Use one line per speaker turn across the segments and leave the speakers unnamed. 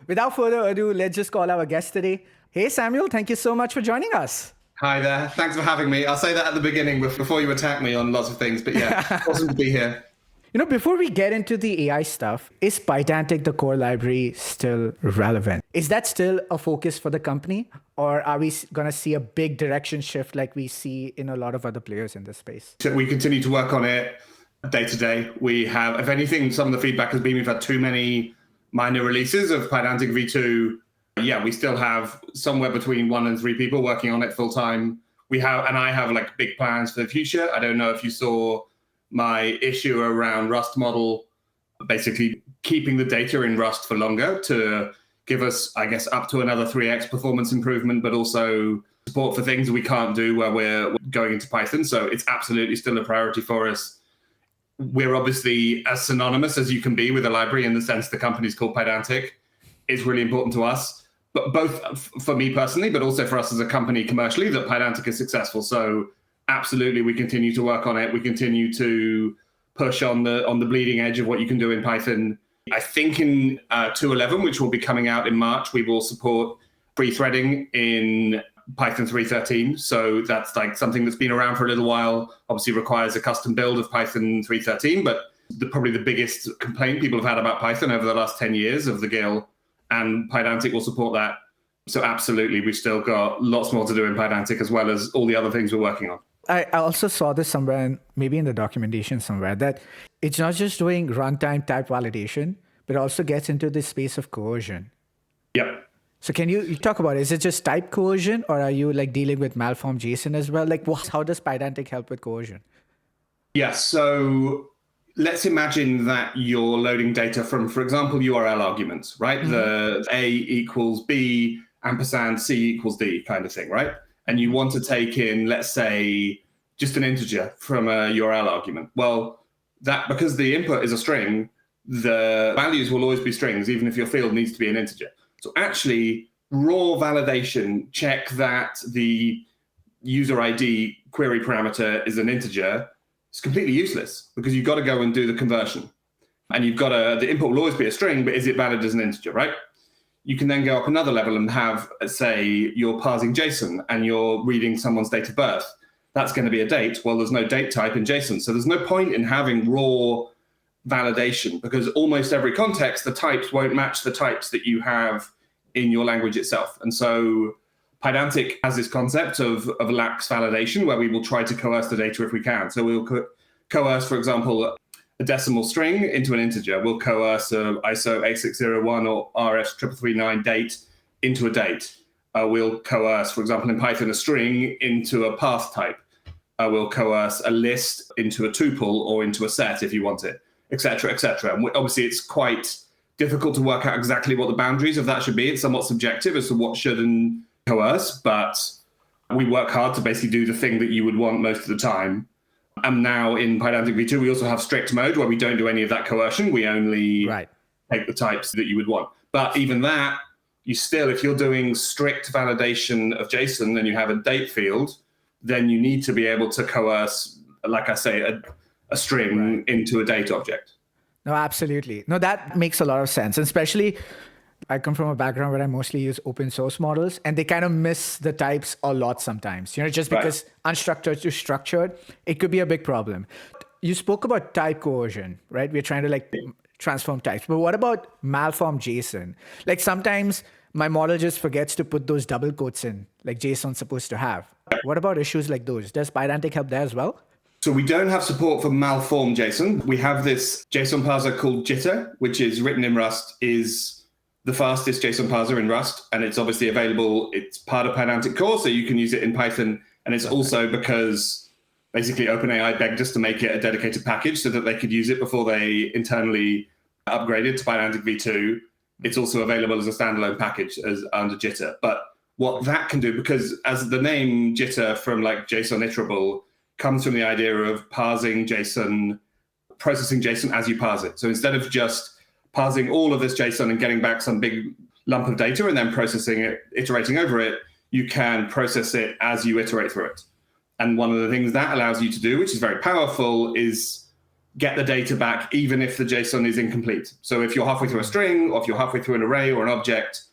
without further ado, let's just call our guest today. Hey, Samuel, thank you so much for joining us.
Hi there. Thanks for having me. I'll say that at the beginning before you attack me on lots of things. But yeah, awesome to be here.
Before we get into the AI stuff, is Pydantic, the core library, still relevant? Is that still a focus for the company? Or are we going to see a big direction shift like we see in a lot of other players in this space?
So we continue to work on it day to day. We have, if anything, some of the feedback has been we've had too many minor releases of Pydantic V2. Yeah, we still have somewhere between 1 and 3 people working on it full time. I have like big plans for the future. I don't know if you saw my issue around Rust model, basically keeping the data in Rust for longer to give us, I guess, up to another 3x performance improvement, but also support for things we can't do where we're going into Python. So it's absolutely still a priority for us. We're obviously as synonymous as you can be with a library in the sense the company's called Pydantic. It's really important to us, but both for me personally, but also for us as a company commercially, that Pydantic is successful. So absolutely, we continue to work on it. We continue to push on the bleeding edge of what you can do in Python. I think in 2.11, which will be coming out in March, we will support free threading in Python 3.13. So that's like something that's been around for a little while. Obviously requires a custom build of Python 3.13, but probably the biggest complaint people have had about Python over the last 10 years of the GIL, and Pydantic will support that. So absolutely, we've still got lots more to do in Pydantic as well as all the other things we're working on.
I also saw this somewhere, and maybe in the documentation somewhere, that it's not just doing runtime type validation, but also gets into the space of coercion.
Yep.
So can you talk about it? Is it just type coercion, or are you like dealing with malformed JSON as well? Like, how does Pydantic help with coercion?
Yes. So let's imagine that you're loading data from, for example, URL arguments, right? Mm-hmm. The A equals B, ampersand C equals D kind of thing, right? And you want to take in, let's say, just an integer from a URL argument. Well, that because the input is a string, the values will always be strings, even if your field needs to be an integer. So actually, raw validation, check that the user ID query parameter is an integer, is completely useless because you've got to go and do the conversion. And the input will always be a string, but is it valid as an integer, right? You can then go up another level and have, say, you're parsing JSON and you're reading someone's date of birth. That's going to be a date. Well, there's no date type in JSON. So there's no point in having raw validation because almost every context, the types won't match the types that you have in your language itself. And so Pydantic has this concept of lax validation where we will try to coerce the data if we can. So we'll coerce, for example, a decimal string into an integer. We'll coerce a ISO 8601 or RS3339 date into a date. We'll coerce, for example, in Python, a string into a path type. We'll coerce a list into a tuple or into a set if you want it, et cetera, et cetera. And obviously, it's quite difficult to work out exactly what the boundaries of that should be. It's somewhat subjective as to what shouldn't coerce, but we work hard to basically do the thing that you would want most of the time. And now in Pydantic V2, we also have strict mode where we don't do any of that coercion. We only take the types that you would want. But even that, you still, if you're doing strict validation of JSON and you have a date field, then you need to be able to coerce, like I say, a string into a date object.
No, absolutely. No, that makes a lot of sense. And especially, I come from a background where I mostly use open source models, and they kind of miss the types a lot sometimes. Just because unstructured to structured, it could be a big problem. You spoke about type coercion, right? We're trying to transform types. But what about malformed JSON? Like sometimes my model just forgets to put those double quotes in, like JSON's supposed to have. What about issues like those? Does Pydantic help there as well?
So we don't have support for malformed JSON. We have this JSON parser called Jitter, which is written in Rust, is the fastest JSON parser in Rust. And it's obviously available. It's part of Pydantic core, so you can use it in Python. And it's also because basically OpenAI begged us to make it a dedicated package so that they could use it before they internally upgraded to Pydantic V2. It's also available as a standalone package as under Jitter. But what that can do, because as the name Jitter from like JSON iterable comes from the idea of parsing JSON, processing JSON as you parse it. So instead of just parsing all of this JSON and getting back some big lump of data and then processing it, iterating over it, you can process it as you iterate through it. And one of the things that allows you to do, which is very powerful, is get the data back even if the JSON is incomplete. So if you're halfway through a string, or if you're halfway through an array or an object,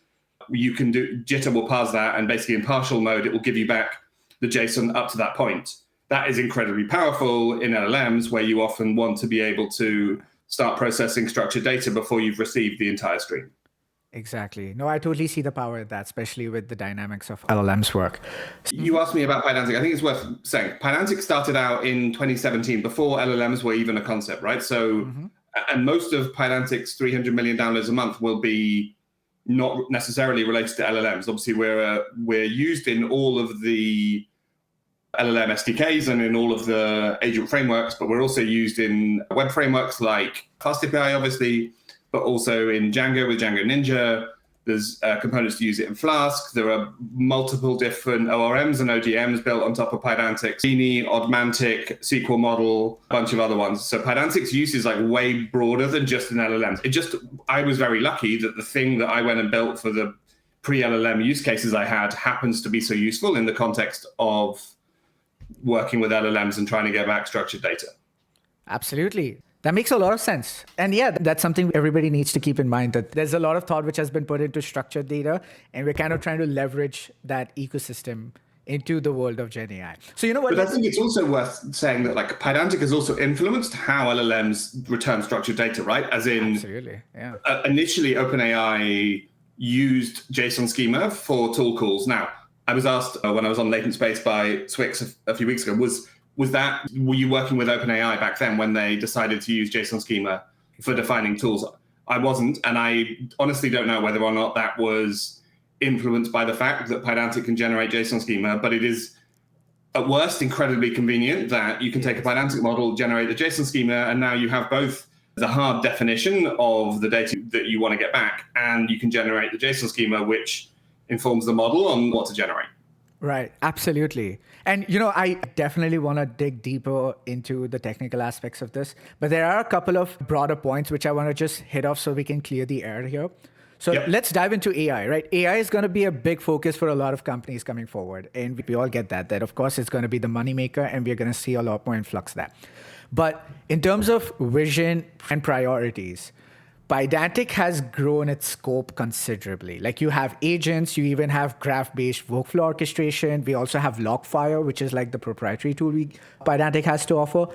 you can do Jitter will parse that, and basically in partial mode, it will give you back the JSON up to that point. That is incredibly powerful in LLMs, where you often want to be able to start processing structured data before you've received the entire stream.
Exactly. No, I totally see the power of that, especially with the dynamics of LLMs work.
You asked me about Pydantic. I think it's worth saying Pydantic started out in 2017, before LLMs were even a concept, right? So, and most of Pydantic's 300 million downloads a month will be not necessarily related to LLMs. Obviously, we're used in all of the LLM SDKs and in all of the agent frameworks, but we're also used in web frameworks like FastAPI, obviously, but also in Django with Django Ninja. There's components to use it in Flask. There are multiple different ORMs and ODMs built on top of Pydantic. Genie, Augmantic, SQL Model, a bunch of other ones. So Pydantic's use is like way broader than just an LLM. I was very lucky that the thing that I went and built for the pre-LLM use cases I had happens to be so useful in the context of working with LLMs and trying to get back structured data.
Absolutely. That makes a lot of sense. And yeah, that's something everybody needs to keep in mind, that there's a lot of thought which has been put into structured data, and we're kind of trying to leverage that ecosystem into the world of Gen AI. So you know what?
But I think it's also worth saying that like Pydantic has also influenced how LLMs return structured data, right? As in,
absolutely, yeah.
Initially, OpenAI used JSON schema for tool calls. Now, I was asked when I was on Latent Space by Swix a few weeks ago, were you working with OpenAI back then when they decided to use JSON schema for defining tools? I wasn't, and I honestly don't know whether or not that was influenced by the fact that Pydantic can generate JSON schema, but it is at worst incredibly convenient that you can take a Pydantic model, generate the JSON schema, and now you have both the hard definition of the data that you want to get back, and you can generate the JSON schema, which informs the model on what to generate.
Right, absolutely. And, you know, I definitely want to dig deeper into the technical aspects of this, but there are a couple of broader points which I want to just hit off so we can clear the air here. So let's dive into AI, right? AI is going to be a big focus for a lot of companies coming forward. And we all get that of course it's going to be the moneymaker, and we're going to see a lot more influx there. But in terms of vision and priorities, Pydantic has grown its scope considerably. Like you have agents, you even have graph-based workflow orchestration. We also have LogFire, which is like the proprietary tool Pydantic has to offer.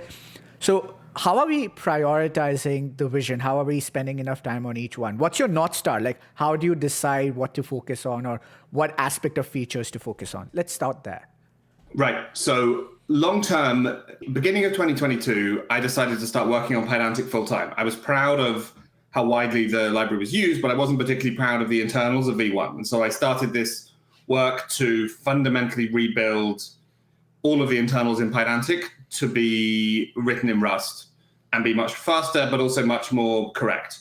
So how are we prioritizing the vision? How are we spending enough time on each one? What's your North Star? Like, how do you decide what to focus on, or what aspect of features to focus on? Let's start there.
Right. So long term, beginning of 2022, I decided to start working on Pydantic full time. I was proud of how widely the library was used, but I wasn't particularly proud of the internals of V1. And so I started this work to fundamentally rebuild all of the internals in Pydantic to be written in Rust and be much faster, but also much more correct.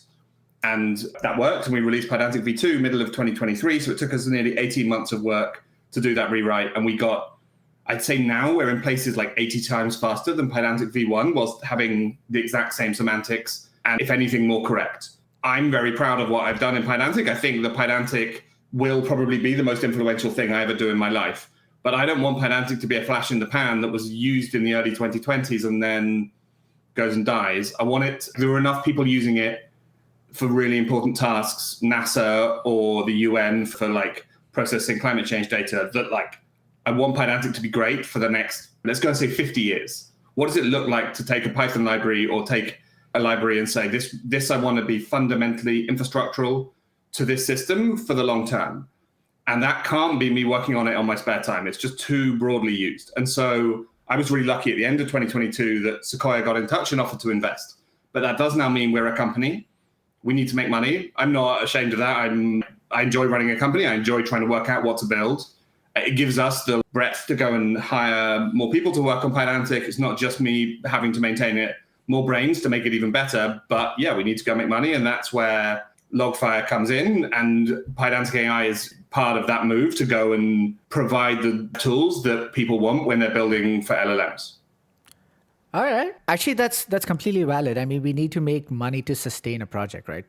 And that worked, and we released Pydantic V2 middle of 2023. So it took us nearly 18 months of work to do that rewrite. And we got, I'd say now we're in places like 80 times faster than Pydantic V1 was, having the exact same semantics, and if anything, more correct. I'm very proud of what I've done in Pydantic. I think that Pydantic will probably be the most influential thing I ever do in my life. But I don't want Pydantic to be a flash in the pan that was used in the early 2020s and then goes and dies. I want it, there are enough people using it for really important tasks, NASA or the UN for like processing climate change data, that like, I want Pydantic to be great for the next, let's go and say 50 years. What does it look like to take a Python library or take a library and say, this I want to be fundamentally infrastructural to this system for the long term? And that can't be me working on it on my spare time. It's just too broadly used. And so I was really lucky at the end of 2022 that Sequoia got in touch and offered to invest. But that does now mean we're a company. We need to make money. I'm not ashamed of that. I enjoy running a company. I enjoy trying to work out what to build. It gives us the breadth to go and hire more people to work on Pydantic. It's not just me having to maintain it, more brains to make it even better. But yeah, we need to go make money. And that's where LogFire comes in. And Pydantic AI is part of that move to go and provide the tools that people want when they're building for LLMs.
All right. Actually, that's completely valid. I mean, we need to make money to sustain a project, right?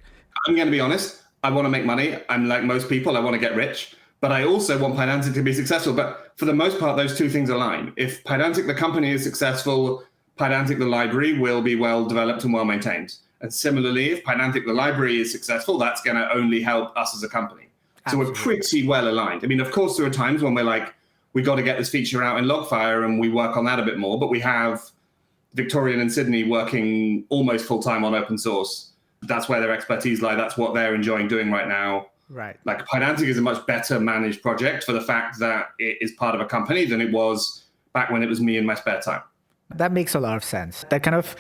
I'm going to be honest. I want to make money. I'm like most people. I want to get rich. But I also want Pydantic to be successful. But for the most part, those two things align. If Pydantic, the company, is successful, Pydantic the library will be well developed and well maintained. And similarly, if Pydantic the library is successful, that's going to only help us as a company.
Absolutely.
So we're pretty well aligned. I mean, of course, there are times when we're like, we got to get this feature out in LogFire and we work on that a bit more, but we have Victoria and Sydney working almost full time on open source. That's where their expertise lie. That's what they're enjoying doing right now.
Right.
Like Pydantic is a much better managed project for the fact that it is part of a company than it was back when it was me in my spare time.
That makes a lot of sense. That kind of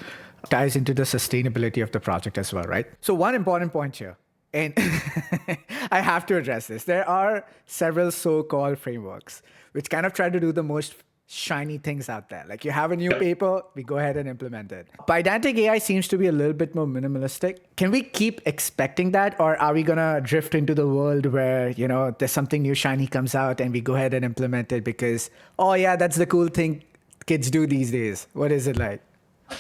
ties into the sustainability of the project as well, right? So one important point here, and I have to address this. There are several so-called frameworks which kind of try to do the most shiny things out there. Like you have a new paper, we go ahead and implement it. Pydantic AI seems to be a little bit more minimalistic. Can we keep expecting that, or are we gonna drift into the world where, there's something new shiny comes out and we go ahead and implement it because, oh yeah, that's the cool thing kids do these days? What is it like?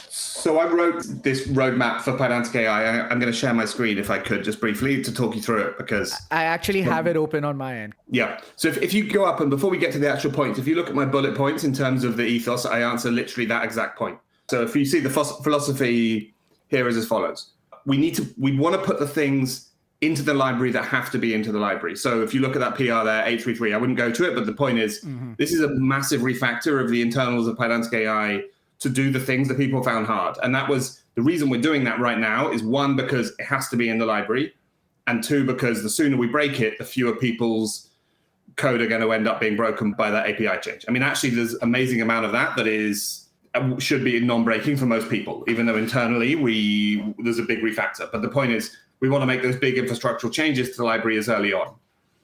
So I wrote this roadmap for Pydantic AI. I'm going to share my screen if I could just briefly to talk you through it because
I actually have it open on my end.
Yeah. So if you go up and before we get to the actual points, if you look at my bullet points in terms of the ethos, I answer literally that exact point. So if you see the philosophy here is as follows. We want to put the things into the library that have to be into the library. So if you look at that PR there, 833, I wouldn't go to it, but the point is this is a massive refactor of the internals of Pydantic AI to do the things that people found hard. And that was the reason we're doing that right now is one, because it has to be in the library. And two, because the sooner we break it, the fewer people's code are going to end up being broken by that API change. I mean, actually, there's an amazing amount of that should be non-breaking for most people, even though internally there's a big refactor. But the point is, we want to make those big infrastructural changes to the library as early on.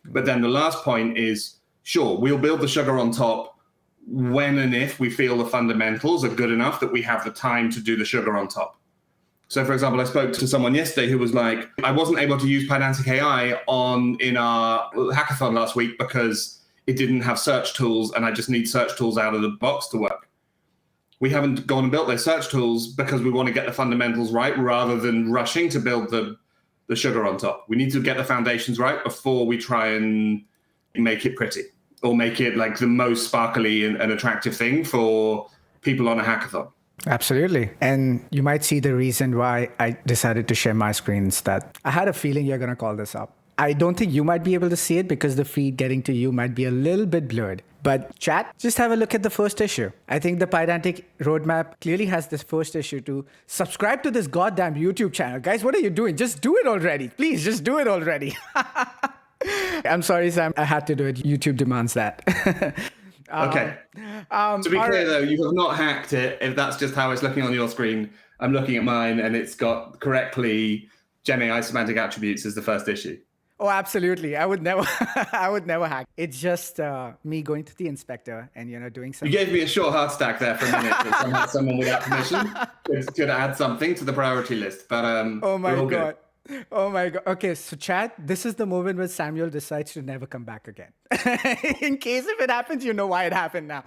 But then the last point is, sure, we'll build the sugar on top when and if we feel the fundamentals are good enough that we have the time to do the sugar on top. So, for example, I spoke to someone yesterday who was like, I wasn't able to use Pydantic AI in our hackathon last week because it didn't have search tools and I just need search tools out of the box to work. We haven't gone and built those search tools because we want to get the fundamentals right rather than rushing to build the sugar on top. We need to get the foundations right before we try and make it pretty or make it like the most sparkly and attractive thing for people on a hackathon.
Absolutely. And you might see the reason why I decided to share my screen instead. I had a feeling you're going to call this up. I don't think you might be able to see it because the feed getting to you might be a little bit blurred. But chat, just have a look at the first issue. I think the Pydantic roadmap clearly has this first issue to subscribe to this goddamn YouTube channel. Guys, what are you doing? Just do it already. Please, just do it already. I'm sorry, Sam. I had to do it. YouTube demands that.
Okay. To be clear, though, you have not hacked it. If that's just how it's looking on your screen, I'm looking at mine and it's got correctly GenAI semantic attributes as the first issue.
Oh, absolutely. I would never hack. It's just me going to the inspector and, doing something.
You gave me a short heart stack there for a minute. That somehow someone without permission could add something to the priority list. But
oh my God.
Good.
Oh my God. Okay, so chat, this is the moment when Samuel decides to never come back again. In case if it happens, you know why it happened now.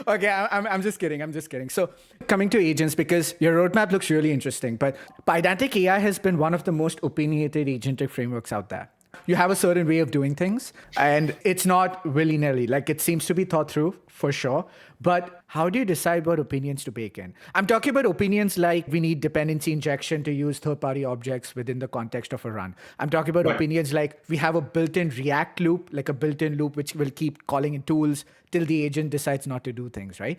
Okay, I'm just kidding. So coming to agents, because your roadmap looks really interesting, but Pydantic AI has been one of the most opinionated agentic frameworks out there. You have a certain way of doing things, and it's not willy-nilly. Like, it seems to be thought through, for sure. But how do you decide what opinions to bake in? I'm talking about opinions like we need dependency injection to use third-party objects within the context of a run. I'm talking about opinions like we have a built-in React loop, like a built-in loop which will keep calling in tools till the agent decides not to do things, right?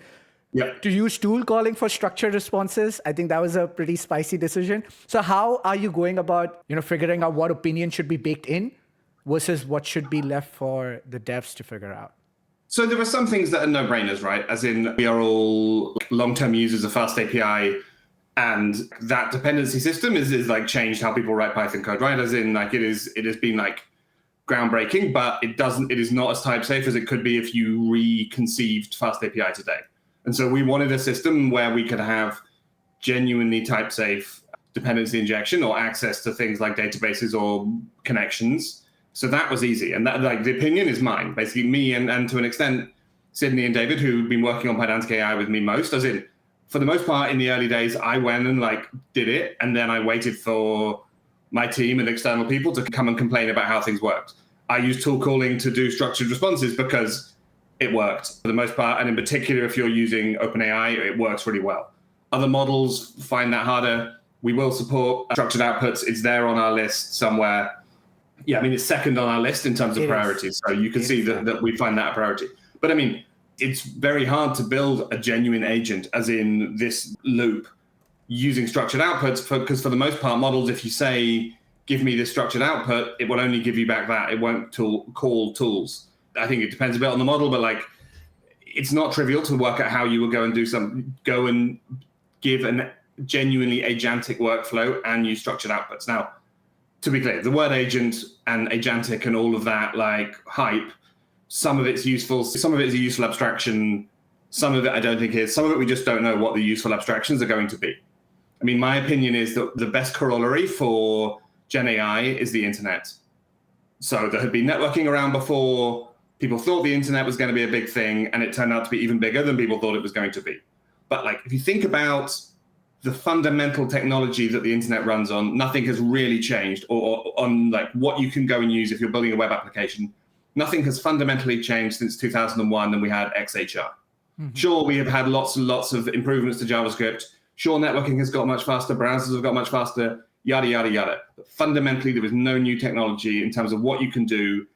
Yeah.
To use tool calling for structured responses, I think that was a pretty spicy decision. So how are you going about, figuring out what opinion should be baked in versus what should be left for the devs to figure out?
So there are some things that are no-brainers, right? As in, we are all long-term users of Fast API, and that dependency system is like changed how people write Python code, right? As in, like it has been like groundbreaking, but it is not as type safe as it could be if you reconceived Fast API today. And so we wanted a system where we could have genuinely type safe dependency injection or access to things like databases or connections. So that was easy. And that, like, the opinion is mine, basically me and to an extent, Sydney and David, who've been working on Pydantic AI with me most, as in, for the most part, in the early days, I went and did it. And then I waited for my team and external people to come and complain about how things worked. I used tool calling to do structured responses because it worked for the most part. And in particular, if you're using OpenAI, it works really well. Other models find that harder. We will support structured outputs. It's there on our list somewhere. Yeah, I mean, it's second on our list in terms of priorities. So you can see that we find that a priority. But I mean, it's very hard to build a genuine agent, as in this loop, using structured outputs, because for the most part, models, if you say, give me this structured output, it will only give you back that. It won't call tools. I think it depends a bit on the model, but like, it's not trivial to work out how you will go and give a genuinely agentic workflow and use structured outputs. Now, to be clear, the word agent and agentic and all of that like hype, some of it's useful, some of it is a useful abstraction, some of it I don't think is, some of it we just don't know what the useful abstractions are going to be. I mean, my opinion is that the best corollary for Gen AI is the internet. So there had been networking around before. People thought the internet was going to be a big thing, and it turned out to be even bigger than people thought it was going to be. But like, if you think about the fundamental technology that the internet runs on, nothing has really changed, or on like what you can go and use if you're building a web application. Nothing has fundamentally changed since 2001 and we had XHR. Mm-hmm. Sure, we have had lots and lots of improvements to JavaScript. Sure, networking has got much faster, browsers have got much faster, yada, yada, yada. But fundamentally, there was no new technology in terms of what you can do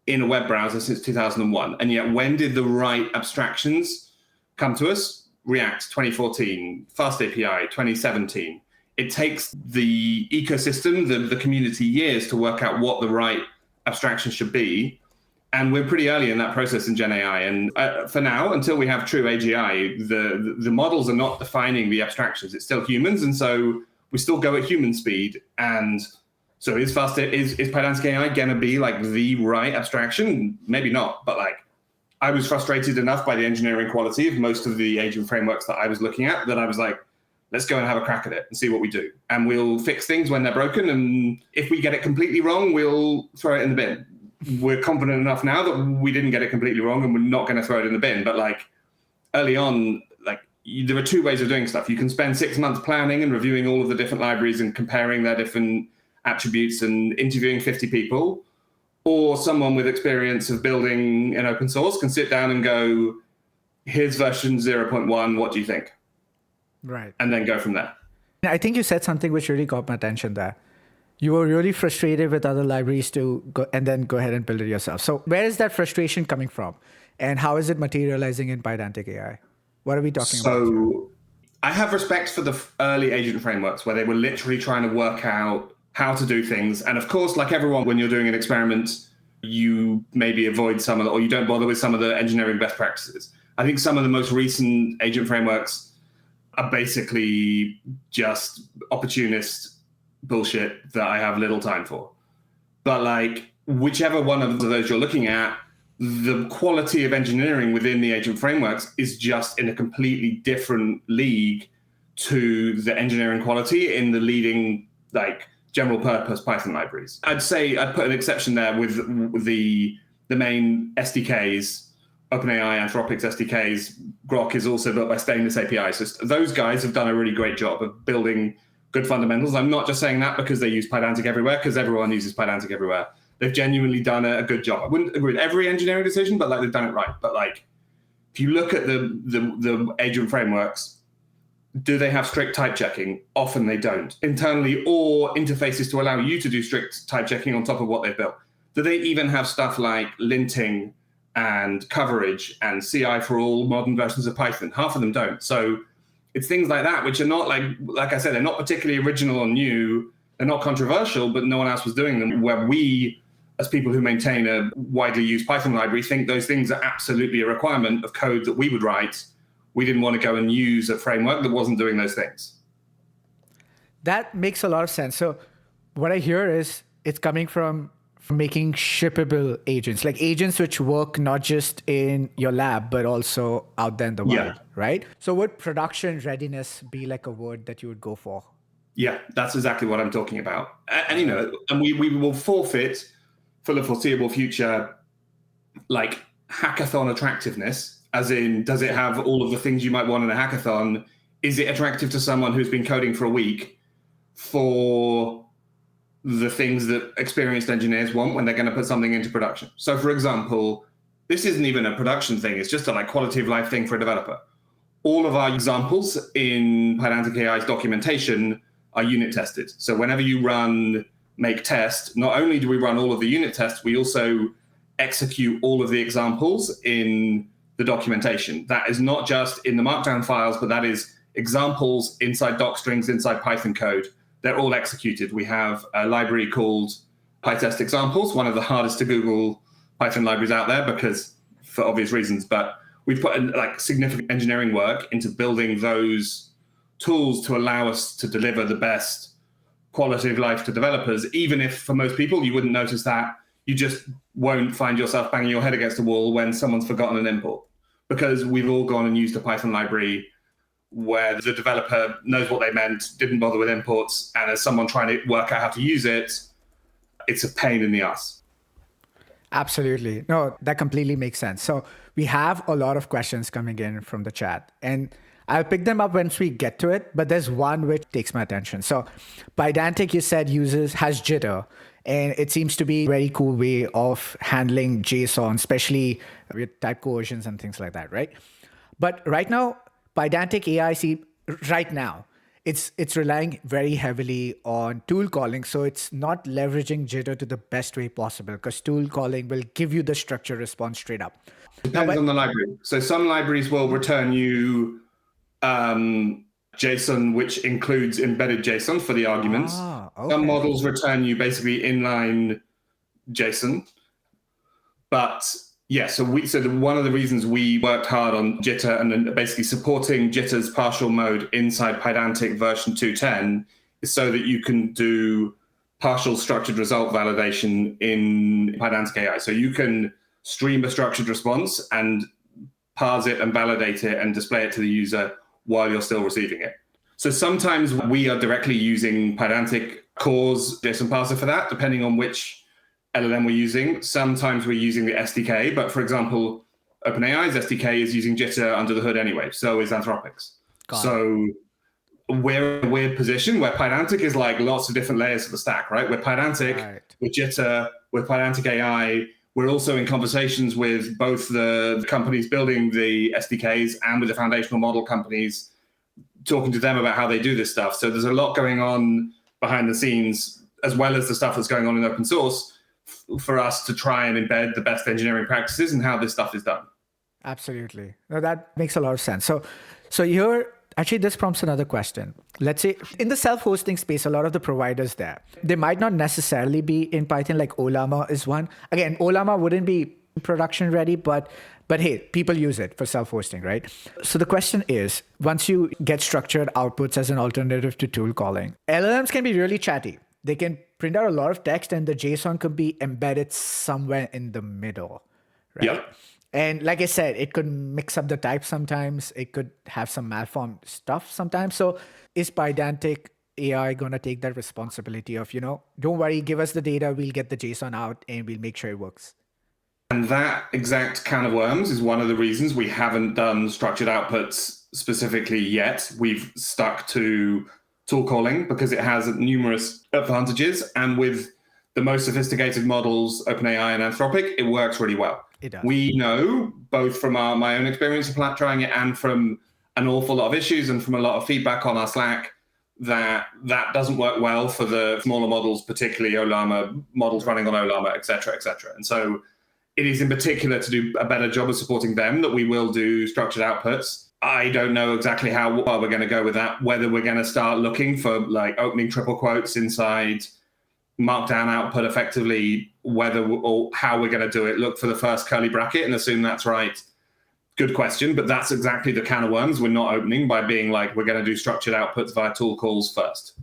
in a web browser since 2001. And yet, when did the right abstractions come to us? React 2014, Fast API 2017. It takes the ecosystem, the community years to work out what the right abstraction should be. And we're pretty early in that process in Gen AI. And for now, until we have true AGI, the models are not defining the abstractions. It's still humans. And so we still go at human speed. And so is Pydantic AI going to be like the right abstraction? Maybe not. But like, I was frustrated enough by the engineering quality of most of the agent frameworks that I was looking at that I was like, let's go and have a crack at it and see what we do. And we'll fix things when they're broken. And if we get it completely wrong, we'll throw it in the bin. We're confident enough now that we didn't get it completely wrong and we're not going to throw it in the bin. But like early on, like there are two ways of doing stuff. You can spend 6 months planning and reviewing all of the different libraries and comparing their different attributes and interviewing 50 people. Or someone with experience of building an open source can sit down and go, here's version 0.1, what do you think?
Right.
And then go from there.
I think you said something which really caught my attention there. You were really frustrated with other libraries to go and then go ahead and build it yourself. So where is that frustration coming from? And how is it materializing in Pydantic AI? What are we talking about here?
So I have respect for the early agent frameworks where they were literally trying to work out how to do things. And of course, like everyone, when you're doing an experiment, you maybe avoid some of the, or you don't bother with some of the engineering best practices. I think some of the most recent agent frameworks are basically just opportunist bullshit that I have little time for. But like, whichever one of those you're looking at, the quality of engineering within the agent frameworks is just in a completely different league to the engineering quality in the leading like general purpose Python libraries. I'd say I'd put an exception there with the main SDKs, OpenAI, Anthropic's SDKs. Grok is also built by Stainless API. So those guys have done a really great job of building good fundamentals. I'm not just saying that because they use Pydantic everywhere, because everyone uses Pydantic everywhere. They've genuinely done a good job. I wouldn't agree with every engineering decision, but like they've done it right. But like, if you look at the agent frameworks, do they have strict type checking? Often they don't. Internally or interfaces to allow you to do strict type checking on top of what they've built. Do they even have stuff like linting and coverage and CI for all modern versions of Python? Half of them don't. So it's things like that, which are not like I said, they're not particularly original or new. They're not controversial, but no one else was doing them. Where we, as people who maintain a widely used Python library, think those things are absolutely a requirement of code that we would write. We didn't want to go and use a framework that wasn't doing those things.
That makes a lot of sense. So what I hear is it's coming from making shippable agents, like agents which work not just in your lab, but also out there in the world, right? So would production readiness be like a word that you would go for?
Yeah, that's exactly what I'm talking about. And you know, and we will forfeit for the foreseeable future, like hackathon attractiveness. As in, does it have all of the things you might want in a hackathon? Is it attractive to someone who's been coding for a week for the things that experienced engineers want when they're going to put something into production? So, for example, this isn't even a production thing. It's just a like quality of life thing for a developer. All of our examples in Pydantic AI's documentation are unit tested. So whenever you run make test, not only do we run all of the unit tests, we also execute all of the examples in the documentation. That is not just in the markdown files, but that is examples inside doc strings, inside Python code. They're all executed. We have a library called PyTest examples, one of the hardest to Google Python libraries out there because for obvious reasons, but we've put like significant engineering work into building those tools to allow us to deliver the best quality of life to developers, even if for most people you wouldn't notice that. You just won't find yourself banging your head against the wall when someone's forgotten an import, because we've all gone and used a Python library where the developer knows what they meant, didn't bother with imports, and as someone trying to work out how to use it, it's a pain in the ass.
Absolutely. No, that completely makes sense. So we have a lot of questions coming in from the chat, and I'll pick them up once we get to it, but there's one which takes my attention. So Pydantic, you said, has jitter, and it seems to be a very cool way of handling JSON, especially with type coercions and things like that, right? But right now, Pydantic AI, it's relying very heavily on tool calling. So it's not leveraging jitter to the best way possible, because tool calling will give you the structured response straight up.
Depends on the library. So some libraries will return you JSON, which includes embedded JSON for the arguments. Okay. Some models return you basically inline JSON. But yeah, so one of the reasons we worked hard on jitter and then basically supporting jitter's partial mode inside Pydantic version 2.10 is so that you can do partial structured result validation in Pydantic AI. So you can stream a structured response and parse it and validate it and display it to the user while you're still receiving it. So sometimes we are directly using Pydantic Core's JSON parser for that, depending on which LLM we're using. Sometimes we're using the SDK, but for example, OpenAI's SDK is using jitter under the hood anyway. So is Anthropic's. So we're in a weird position where Pydantic is like lots of different layers of the stack, right? We're Pydantic, with jitter, with Pydantic AI. We're also in conversations with both the companies building the SDKs and with the foundational model companies, talking to them about how they do this stuff. So there's a lot going on behind the scenes, as well as the stuff that's going on in open source, for us to try and embed the best engineering practices and how this stuff is done.
Absolutely. No, that makes a lot of sense. So here, actually, this prompts another question. Let's say in the self-hosting space, a lot of the providers there, they might not necessarily be in Python, like Ollama is one. Again, Ollama wouldn't be production ready, but hey, people use it for self-hosting, right? So the question is, once you get structured outputs as an alternative to tool calling, LLMs can be really chatty. They can print out a lot of text and the JSON could be embedded somewhere in the middle, right?
Yep.
And like I said, it could mix up the type sometimes. It could have some malformed stuff sometimes. So is Pydantic AI going to take that responsibility of, don't worry, give us the data, we'll get the JSON out and we'll make sure it works?
And that exact can of worms is one of the reasons we haven't done structured outputs specifically yet. We've stuck to tool calling because it has numerous advantages. And with the most sophisticated models, OpenAI and Anthropic, it works really well.
It does.
We know, both from my own experience of trying it and from an awful lot of issues and from a lot of feedback on our Slack, that doesn't work well for the smaller models, particularly Ollama, models running on Ollama, et cetera, et cetera. And so it is in particular to do a better job of supporting them that we will do structured outputs. I don't know exactly how far we're going to go with that, whether we're going to start looking for like opening triple quotes inside markdown output effectively, whether or how we're going to do it, look for the first curly bracket and assume that's right. Good question, but that's exactly the can of worms we're not opening by being like, we're going to do structured outputs via tool calls first.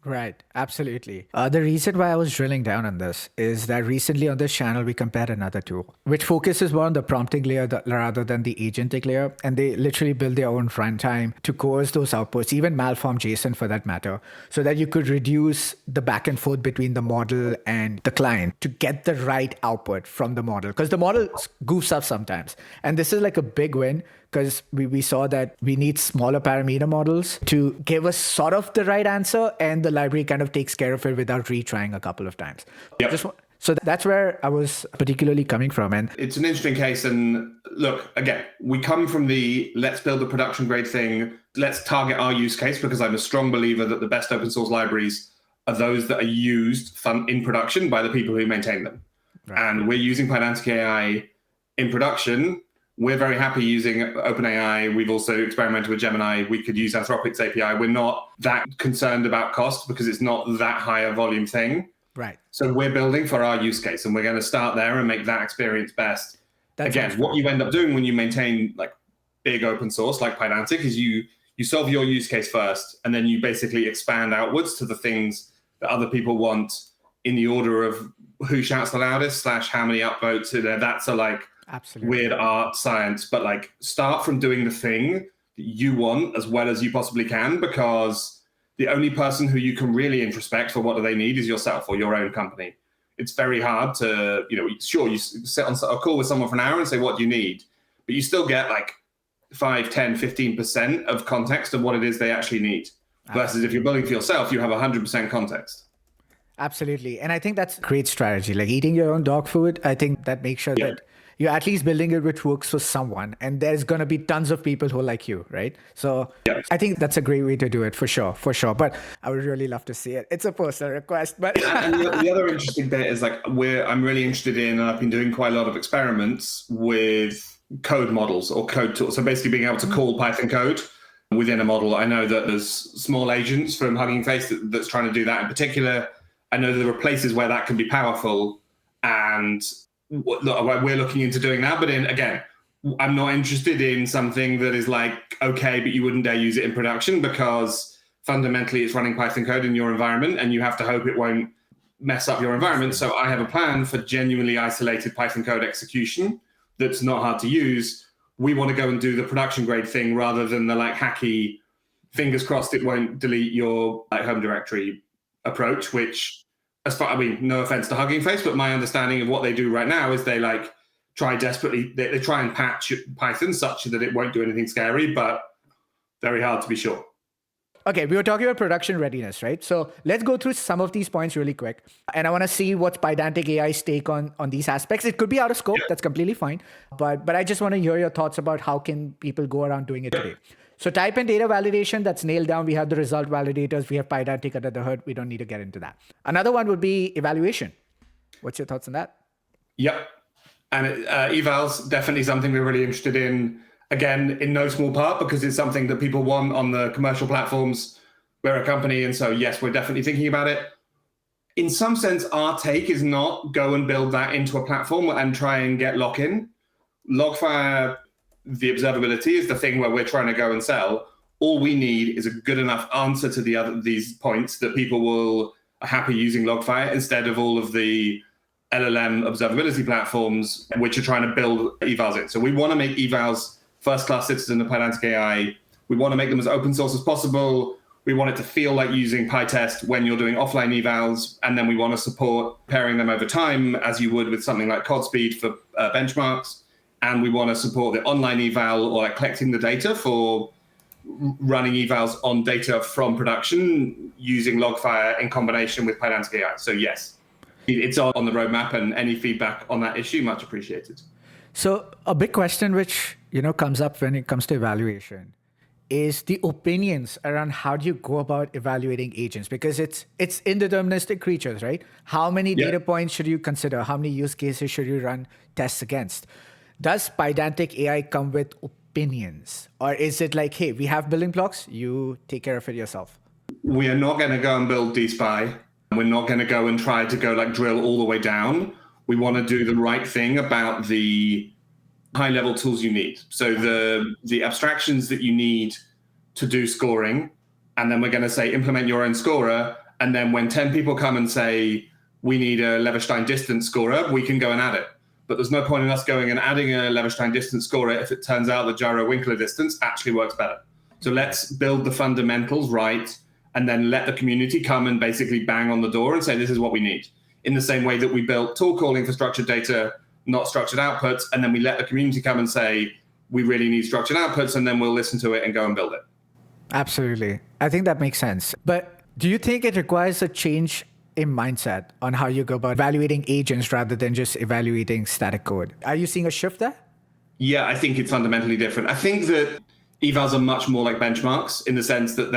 Right, absolutely. The reason why I was drilling down on this is that recently on this channel, we compared another tool, which focuses more on the prompting layer rather than the agentic layer. And they literally build their own runtime to coerce those outputs, even malform JSON for that matter, so that you could reduce the back and forth between the model and the client to get the right output from the model. Because the model goofs up sometimes. And this is like a big win, because we saw that we need smaller parameter models to give us sort of the right answer, and the library kind of takes care of it without retrying a couple of times.
Yep.
So that's where I was particularly coming from. And
it's an interesting case. And look, again, we come from the let's build a production grade thing. Let's target our use case, because I'm a strong believer that the best open source libraries are those that are used in production by the people who maintain them. Right. And we're using Pydantic AI in production. We're very happy using OpenAI. We've also experimented with Gemini. We could use Anthropic's API. We're not that concerned about cost because it's not that high a volume thing.
Right.
So we're building for our use case, and we're going to start there and make that experience best. Again, what you end up doing when you maintain like big open source like Pydantic is you solve your use case first, and then you basically expand outwards to the things that other people want in the order of who shouts the loudest / how many upvotes. That's a like
absolutely
weird art science, but like start from doing the thing that you want as well as you possibly can, because the only person who you can really introspect for what do they need is yourself or your own company. It's very hard to, sure, you sit on a call with someone for an hour and say, what do you need? But you still get like 5, 10, 15% of context of what it is they actually need. Versus if you're building for yourself, you have 100% context.
Absolutely. And I think that's a great strategy. Like eating your own dog food, I think that makes sure that you're at least building it which works for someone. And there's going to be tons of people who are like you, right? So I think that's a great way to do it for sure. But I would really love to see it. It's a personal request. But
and the other interesting bit is like I'm really interested in, and I've been doing quite a lot of experiments with code models or code tools. So basically being able to call Python code within a model. I know that there's small agents from Hugging Face that's trying to do that in particular. I know there are places where that can be powerful, and we're looking into doing that. But again, I'm not interested in something that is like, okay, but you wouldn't dare use it in production, because fundamentally it's running Python code in your environment and you have to hope it won't mess up your environment. So I have a plan for genuinely isolated Python code execution that's not hard to use. We want to go and do the production grade thing rather than the like hacky, fingers crossed it won't delete your home directory approach, which, no offense to Hugging Face, but my understanding of what they do right now is they like try desperately, they try and patch Python such that it won't do anything scary, but very hard to be sure.
Okay, we were talking about production readiness, right? So let's go through some of these points really quick. And I want to see what's Pydantic AI's take on these aspects. It could be out of scope. That's completely fine. But I just want to hear your thoughts about how can people go around doing it today. So type and data validation, that's nailed down. We have the result validators. We have Pydantic under the hood. We don't need to get into that. Another one would be evaluation. What's your thoughts on that?
Yep. And evals, definitely something we're really interested in. Again, in no small part, because it's something that people want on the commercial platforms. We're a company, and so yes, we're definitely thinking about it. In some sense, our take is not go and build that into a platform and try and get lock-in. LogFire, the observability, is the thing where we're trying to go and sell. All we need is a good enough answer to these points that people are happy using LogFire instead of all of the LLM observability platforms, which are trying to build evals in. So we want to make evals first-class citizen of Pydantic AI. We want to make them as open source as possible. We want it to feel like using PyTest when you're doing offline evals. And then we want to support pairing them over time, as you would with something like CodSpeed for benchmarks. And we want to support the online eval, or like collecting the data for running evals on data from production using LogFire in combination with Pydantic AI. So yes, it's on the roadmap, and any feedback on that issue, much appreciated.
So a big question which comes up when it comes to evaluation is the opinions around how do you go about evaluating agents, because it's indeterministic creatures, right? How many data points should you consider? How many use cases should you run tests against? Does Pydantic AI come with opinions, or is it like, hey, we have building blocks, you take care of it yourself?
We are not going to go and build DSpy. We're not going to go and try to go like drill all the way down. We want to do the right thing about the high-level tools you need. So the abstractions that you need to do scoring, and then we're going to say implement your own scorer. And then when 10 people come and say we need a Leverstein distance scorer, we can go and add it. But there's no point in us going and adding a Leverstein distance scorer if it turns out that Gyro-Winkler distance actually works better. So let's build the fundamentals right, and then let the community come and basically bang on the door and say, this is what we need. In the same way that we built tool calling for structured data, not structured outputs, and then we let the community come and say, we really need structured outputs, and then we'll listen to it and go and build it.
Absolutely. I think that makes sense. But do you think it requires a change a mindset on how you go about evaluating agents rather than just evaluating static code. Are you seeing a shift there?
Yeah, I think it's fundamentally different. I think that evals are much more like benchmarks in the sense that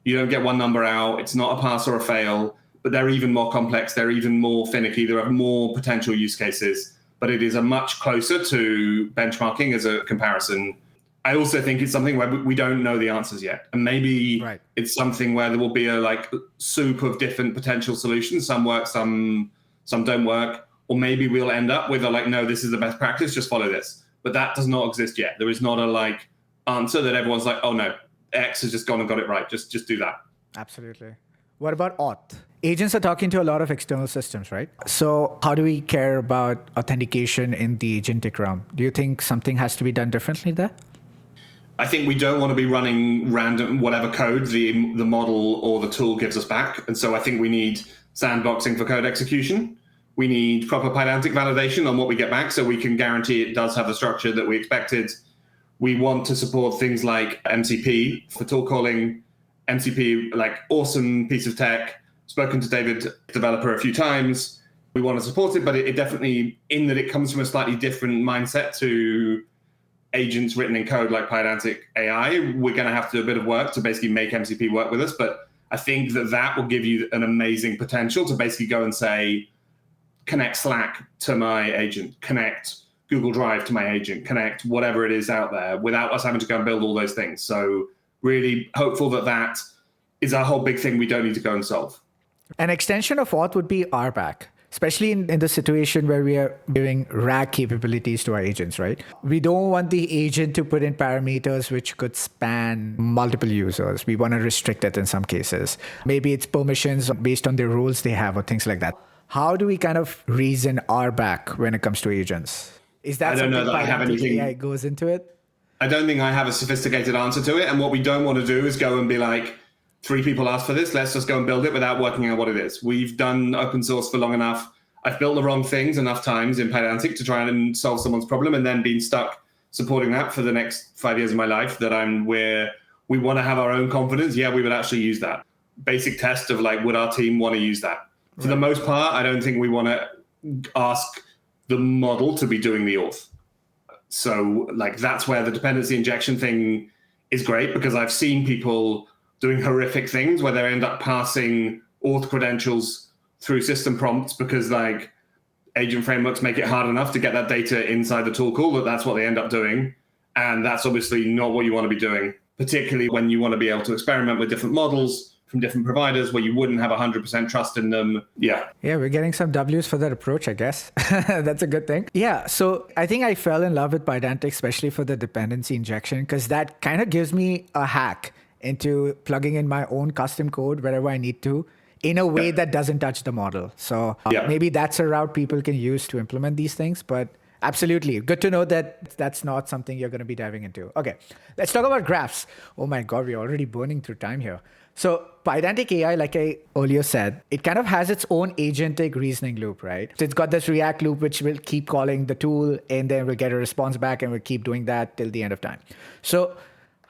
you don't get one number out. It's not a pass or a fail, but they're even more complex. They're even more finicky. There are more potential use cases, but it is a much closer to benchmarking as a comparison. I also think it's something where we don't know the answers yet. And maybe it's something where there will be a like soup of different potential solutions. Some work, some don't work. Or maybe we'll end up with a like, no, this is the best practice, just follow this. But that does not exist yet. There is not a like answer that everyone's like, oh no, X has just gone and got it right. Just do that.
Absolutely. What about auth? Agents are talking to a lot of external systems, right? So how do we care about authentication in the agentic realm? Do you think something has to be done differently there?
I think we don't want to be running random whatever code the model or the tool gives us back. And so I think we need sandboxing for code execution. We need proper Pydantic validation on what we get back so we can guarantee it does have the structure that we expected. We want to support things like MCP for tool calling. MCP, like awesome piece of tech. Spoken to David, developer, a few times. We want to support it, but it definitely, in that it comes from a slightly different mindset to agents written in code like Pydantic AI, we're going to have to do a bit of work to basically make MCP work with us. But I think that will give you an amazing potential to basically go and say, connect Slack to my agent, connect Google Drive to my agent, connect whatever it is out there without us having to go and build all those things. So really hopeful that is a whole big thing we don't need to go and solve.
An extension of auth would be RBAC. Especially in the situation where we are giving RAG capabilities to our agents, right? We don't want the agent to put in parameters which could span multiple users. We want to restrict it in some cases. Maybe it's permissions based on the rules they have or things like that. How do we kind of reason RBAC when it comes to agents? Is that something Pydantic AI goes into it?
I don't think I have a sophisticated answer to it. And what we don't want to do is go and be like, 3 people asked for this, let's just go and build it without working out what it is. We've done open source for long enough. I've built the wrong things enough times in Pydantic to try and solve someone's problem and then been stuck supporting that for the next 5 years of my life that we want to have our own confidence. Yeah, we would actually use that. Basic test of like, would our team want to use that? For the most part, I don't think we want to ask the model to be doing the auth. So like that's where the dependency injection thing is great because I've seen people doing horrific things where they end up passing auth credentials through system prompts because like agent frameworks make it hard enough to get that data inside the tool call that's what they end up doing. And that's obviously not what you want to be doing, particularly when you want to be able to experiment with different models from different providers where you wouldn't have 100% trust in them. Yeah,
we're getting some W's for that approach, I guess. That's a good thing. Yeah, so I think I fell in love with Pydantic, especially for the dependency injection, because that kind of gives me a hack into plugging in my own custom code wherever I need to in a way that doesn't touch the model. So maybe that's a route people can use to implement these things. But absolutely, good to know that that's not something you're going to be diving into. Okay, let's talk about graphs. Oh my God, we're already burning through time here. So Pydantic AI, like I earlier said, it kind of has its own agentic reasoning loop, right? So it's got this React loop, which will keep calling the tool and then we'll get a response back and we'll keep doing that till the end of time. So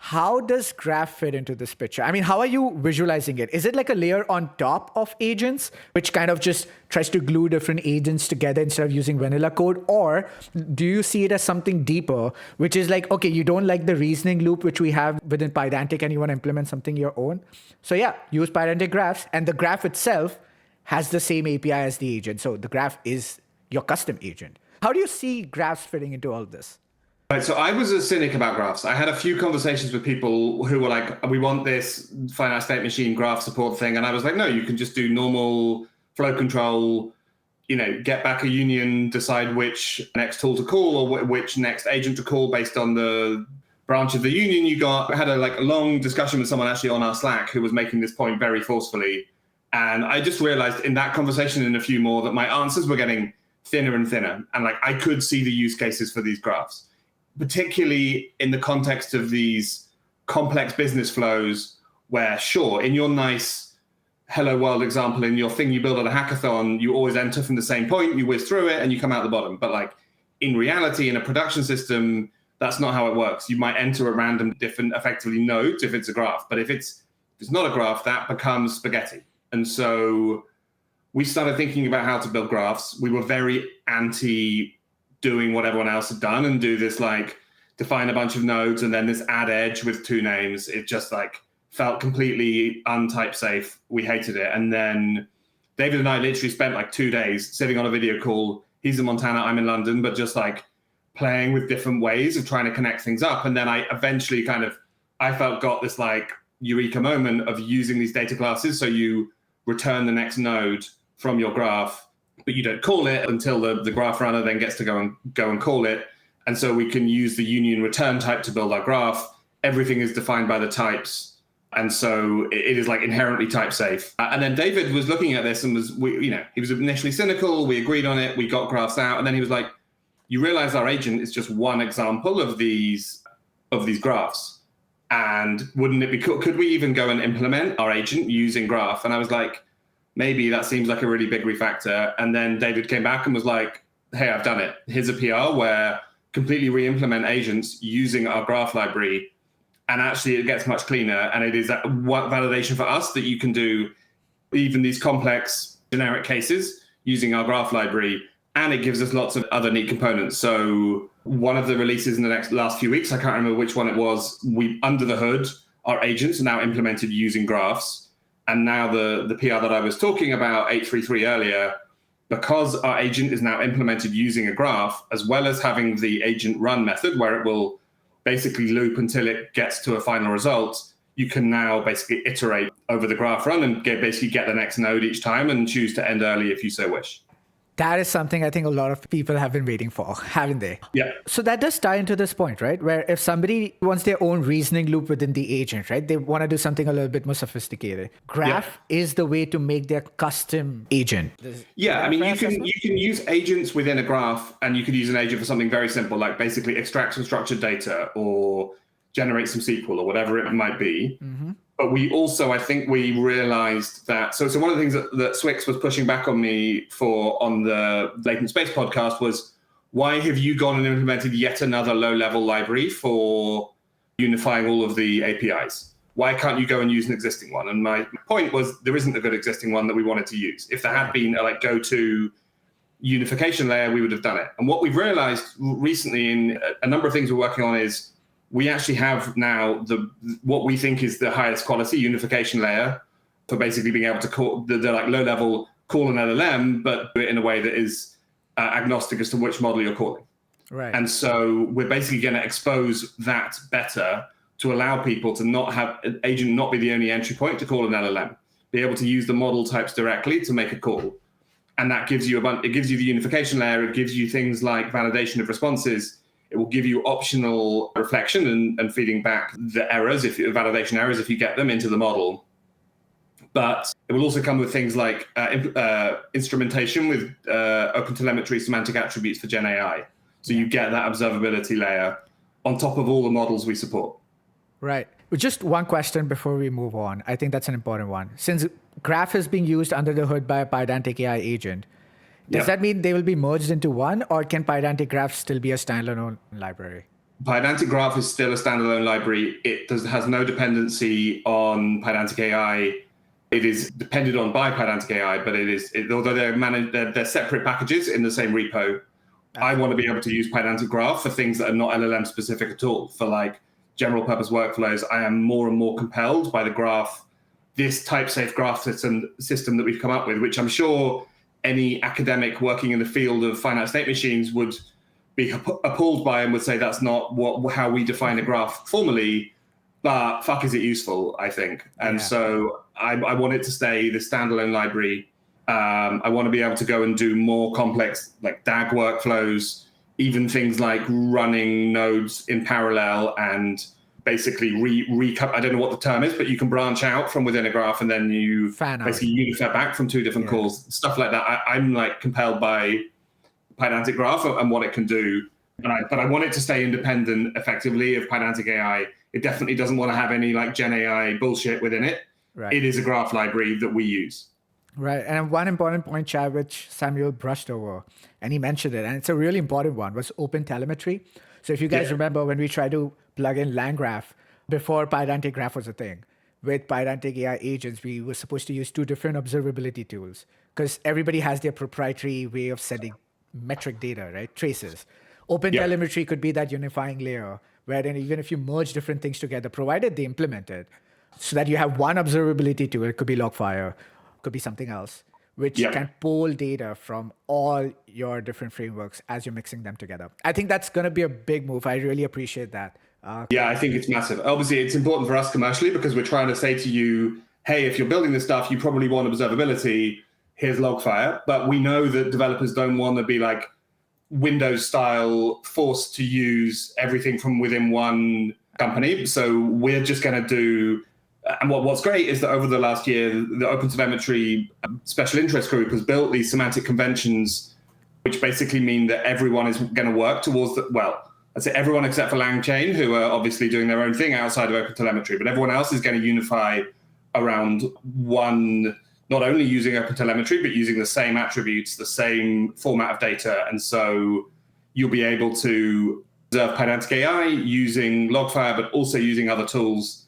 how does Graph fit into this picture? I mean, how are you visualizing it? Is it like a layer on top of agents, which kind of just tries to glue different agents together instead of using vanilla code? Or do you see it as something deeper, which is like, okay, you don't like the reasoning loop, which we have within Pydantic, and you want to implement something your own? So yeah, use Pydantic graphs, and the graph itself has the same API as the agent. So the graph is your custom agent. How do you see graphs fitting into all this?
Right, so I was a cynic about graphs. I had a few conversations with people who were like, we want this finite state machine graph support thing. And I was like, no, you can just do normal flow control, get back a union, decide which next tool to call or which next agent to call based on the branch of the union you got. I had a long discussion with someone actually on our Slack who was making this point very forcefully. And I just realized in that conversation and a few more that my answers were getting thinner and thinner. And I could see the use cases for these graphs, particularly in the context of these complex business flows where, sure, in your nice hello world example, in your thing you build at a hackathon, you always enter from the same point, you whiz through it and you come out the bottom. But in reality, in a production system, that's not how it works. You might enter a random different effectively nodes if it's a graph, but if it's not a graph, that becomes spaghetti. And so we started thinking about how to build graphs. We were very anti doing what everyone else had done and do this like define a bunch of nodes and then this add edge with 2 names. It just like felt completely untype safe. We hated it. And then David and I literally spent like 2 days sitting on a video call. He's in Montana, I'm in London, but just like playing with different ways of trying to connect things up. And then I eventually I felt got this like eureka moment of using these data classes. So you return the next node from your graph, but you don't call it until the graph runner then gets to go and call it. And so we can use the union return type to build our graph. Everything is defined by the types. And so it is like inherently type safe. And then David was looking at this and he was initially cynical. We agreed on it. We got graphs out. And then he was like, you realize our agent is just one example of these graphs. And wouldn't it be cool? Could we even go and implement our agent using graph? And I was like, maybe that seems like a really big refactor. And then David came back and was like, hey, I've done it. Here's a PR where completely re-implement agents using our graph library. And actually it gets much cleaner. And it is that validation for us that you can do even these complex generic cases using our graph library. And it gives us lots of other neat components. So one of the releases in the last few weeks, I can't remember which one it was, under the hood, our agents are now implemented using graphs. And now the PR that I was talking about, 833 earlier, because our agent is now implemented using a graph, as well as having the agent run method where it will basically loop until it gets to a final result, you can now basically iterate over the graph run and basically get the next node each time and choose to end early if you so wish.
That is something I think a lot of people have been waiting for, haven't they?
Yeah.
So that does tie into this point, right? Where if somebody wants their own reasoning loop within the agent, right? They want to do something a little bit more sophisticated. Graph is the way to make their custom agent.
Yeah, I mean, you can use agents within a graph, and you could use an agent for something very simple, like basically extract some structured data or generate some SQL or whatever it might be. Mm-hmm. But we also, I think we realized that, so one of the things that Swix was pushing back on me for on the Latent Space podcast was, why have you gone and implemented yet another low-level library for unifying all of the APIs? Why can't you go and use an existing one? And my point was, there isn't a good existing one that we wanted to use. If there had been a like go-to unification layer, we would have done it. And what we've realized recently in a number of things we're working on is, we actually have now what we think is the highest quality unification layer for basically being able to call the like low level call an LLM, but do it in a way that is agnostic as to which model you're calling.
Right.
And so we're basically going to expose that better to allow people to not have an agent not be the only entry point to call an LLM, be able to use the model types directly to make a call. And that gives you the unification layer. It gives you things like validation of responses. It will give you optional reflection and feeding back the errors, validation errors, if you get them into the model. But it will also come with things like instrumentation with open telemetry semantic attributes for Gen AI. So you get that observability layer on top of all the models we support.
Right. Just one question before we move on. I think that's an important one. Since Graph is being used under the hood by a Pydantic AI agent, does that mean they will be merged into one, or can Pydantic Graph still be a standalone library?
Pydantic Graph is still a standalone library. It has no dependency on Pydantic AI. It is depended on by Pydantic AI, but although they're separate packages in the same repo. I want to be able to use Pydantic Graph for things that are not LLM specific at all. For like general purpose workflows, I am more and more compelled by the graph, this type safe graph system that we've come up with, which I'm sure any academic working in the field of finite state machines would be appalled by and would say that's not how we define a graph formally, but fuck, is it useful, I think. And so I want it to stay the standalone library. I want to be able to go and do more complex like DAG workflows, even things like running nodes in parallel and basically I don't know what the term is, but you can branch out from within a graph and then you basically unify back from 2 different calls, stuff like that. I'm like compelled by Pydantic Graph and what it can do. But I want it to stay independent effectively of Pydantic AI. It definitely doesn't want to have any like Gen AI bullshit within it. Right. It is a graph library that we use.
Right. And one important point, Chad, which Samuel brushed over, and he mentioned it, and it's a really important one, was open telemetry. So if you guys remember when we tried to plug in LangGraph before Pydantic Graph was a thing, with Pydantic AI agents, we were supposed to use 2 different observability tools, because everybody has their proprietary way of sending metric data, right? Traces. Open telemetry could be that unifying layer, wherein even if you merge different things together, provided they implement it, so that you have one observability tool, it could be LogFire, could be something else, which can pull data from all your different frameworks as you're mixing them together. I think that's going to be a big move. I really appreciate that.
Yeah, I think it's massive. Obviously, it's important for us commercially because we're trying to say to you, hey, if you're building this stuff, you probably want observability. Here's LogFire. But we know that developers don't want to be like Windows style forced to use everything from within one company. So we're just going to do, and what's great is that over the last year, the OpenTelemetry special interest group has built these semantic conventions, which basically mean that everyone is going to work towards I'd say everyone except for LangChain, who are obviously doing their own thing outside of OpenTelemetry, but everyone else is going to unify around one, not only using OpenTelemetry, but using the same attributes, the same format of data. And so you'll be able to observe Pydantic AI using LogFire, but also using other tools.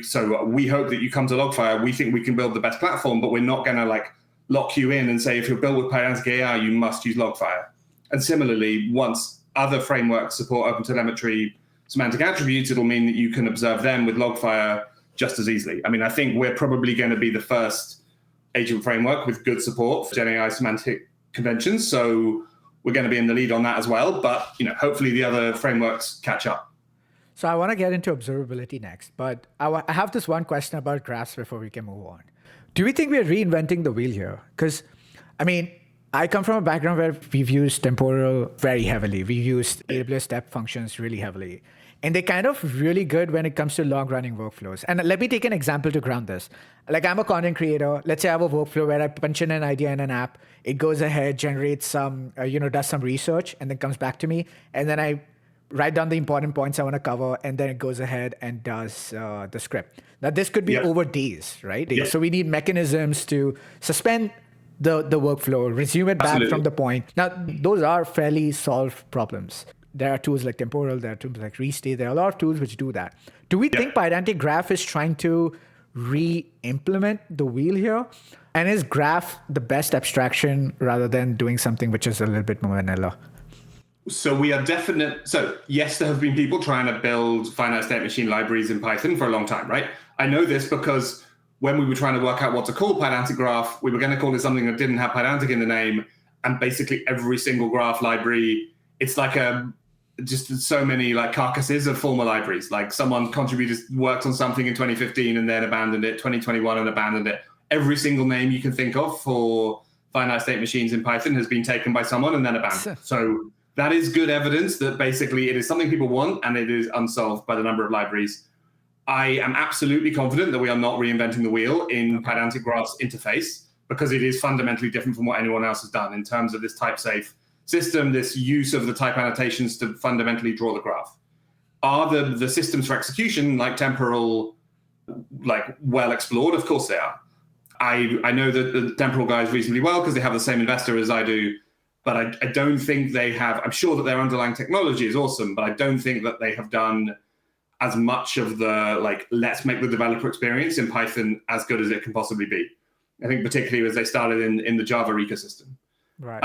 So we hope that you come to LogFire. We think we can build the best platform, but we're not going to lock you in and say, if you're built with Pydantic AI, you must use LogFire. And similarly, once other frameworks support OpenTelemetry semantic attributes, it'll mean that you can observe them with LogFire just as easily. I mean, I think we're probably going to be the first agent framework with good support for GenAI semantic conventions. So we're going to be in the lead on that as well. But hopefully the other frameworks catch up.
So I want to get into observability next, but I have this one question about graphs before we can move on. Do we think we're reinventing the wheel here? Because, I mean, I come from a background where we've used temporal very heavily. We've used AWS step functions really heavily. And they're kind of really good when it comes to long-running workflows. And let me take an example to ground this. Like, I'm a content creator. Let's say I have a workflow where I punch in an idea in an app. It goes ahead, generates some, does some research, and then comes back to me. And then I write down the important points I want to cover, and then it goes ahead and does the script. Now, this could be over days, right? Yeah. So we need mechanisms to suspend the workflow, resume it back from the point. Now, those are fairly solved problems. There are tools like Temporal, there are tools like Restate, there are a lot of tools which do that. Do we think Pydantic Graph is trying to re-implement the wheel here? And is Graph the best abstraction rather than doing something which is a little bit more vanilla?
So we are definite. So yes, there have been people trying to build finite state machine libraries in Python for a long time, right? I know this because when we were trying to work out what to call Pydantic Graph, we were going to call it something that didn't have Pydantic in the name. And basically every single graph library, it's like just so many carcasses of former libraries. Like someone worked on something in 2015 and then abandoned it, 2021 and abandoned it. Every single name you can think of for finite state machines in Python has been taken by someone and then abandoned. So that is good evidence that basically it is something people want and it is unsolved by the number of libraries. I am absolutely confident that we are not reinventing the wheel in Pydantic Graph's interface because it is fundamentally different from what anyone else has done in terms of this type-safe system, this use of the type annotations to fundamentally draw the graph. Are the systems for execution like temporal, well explored? Of course they are. I know that the temporal guys reasonably well because they have the same investor as I do, but I don't think they have. I'm sure that their underlying technology is awesome, but I don't think that they have done as much of the let's make the developer experience in Python as good as it can possibly be. I think particularly as they started in the Java ecosystem.
Right.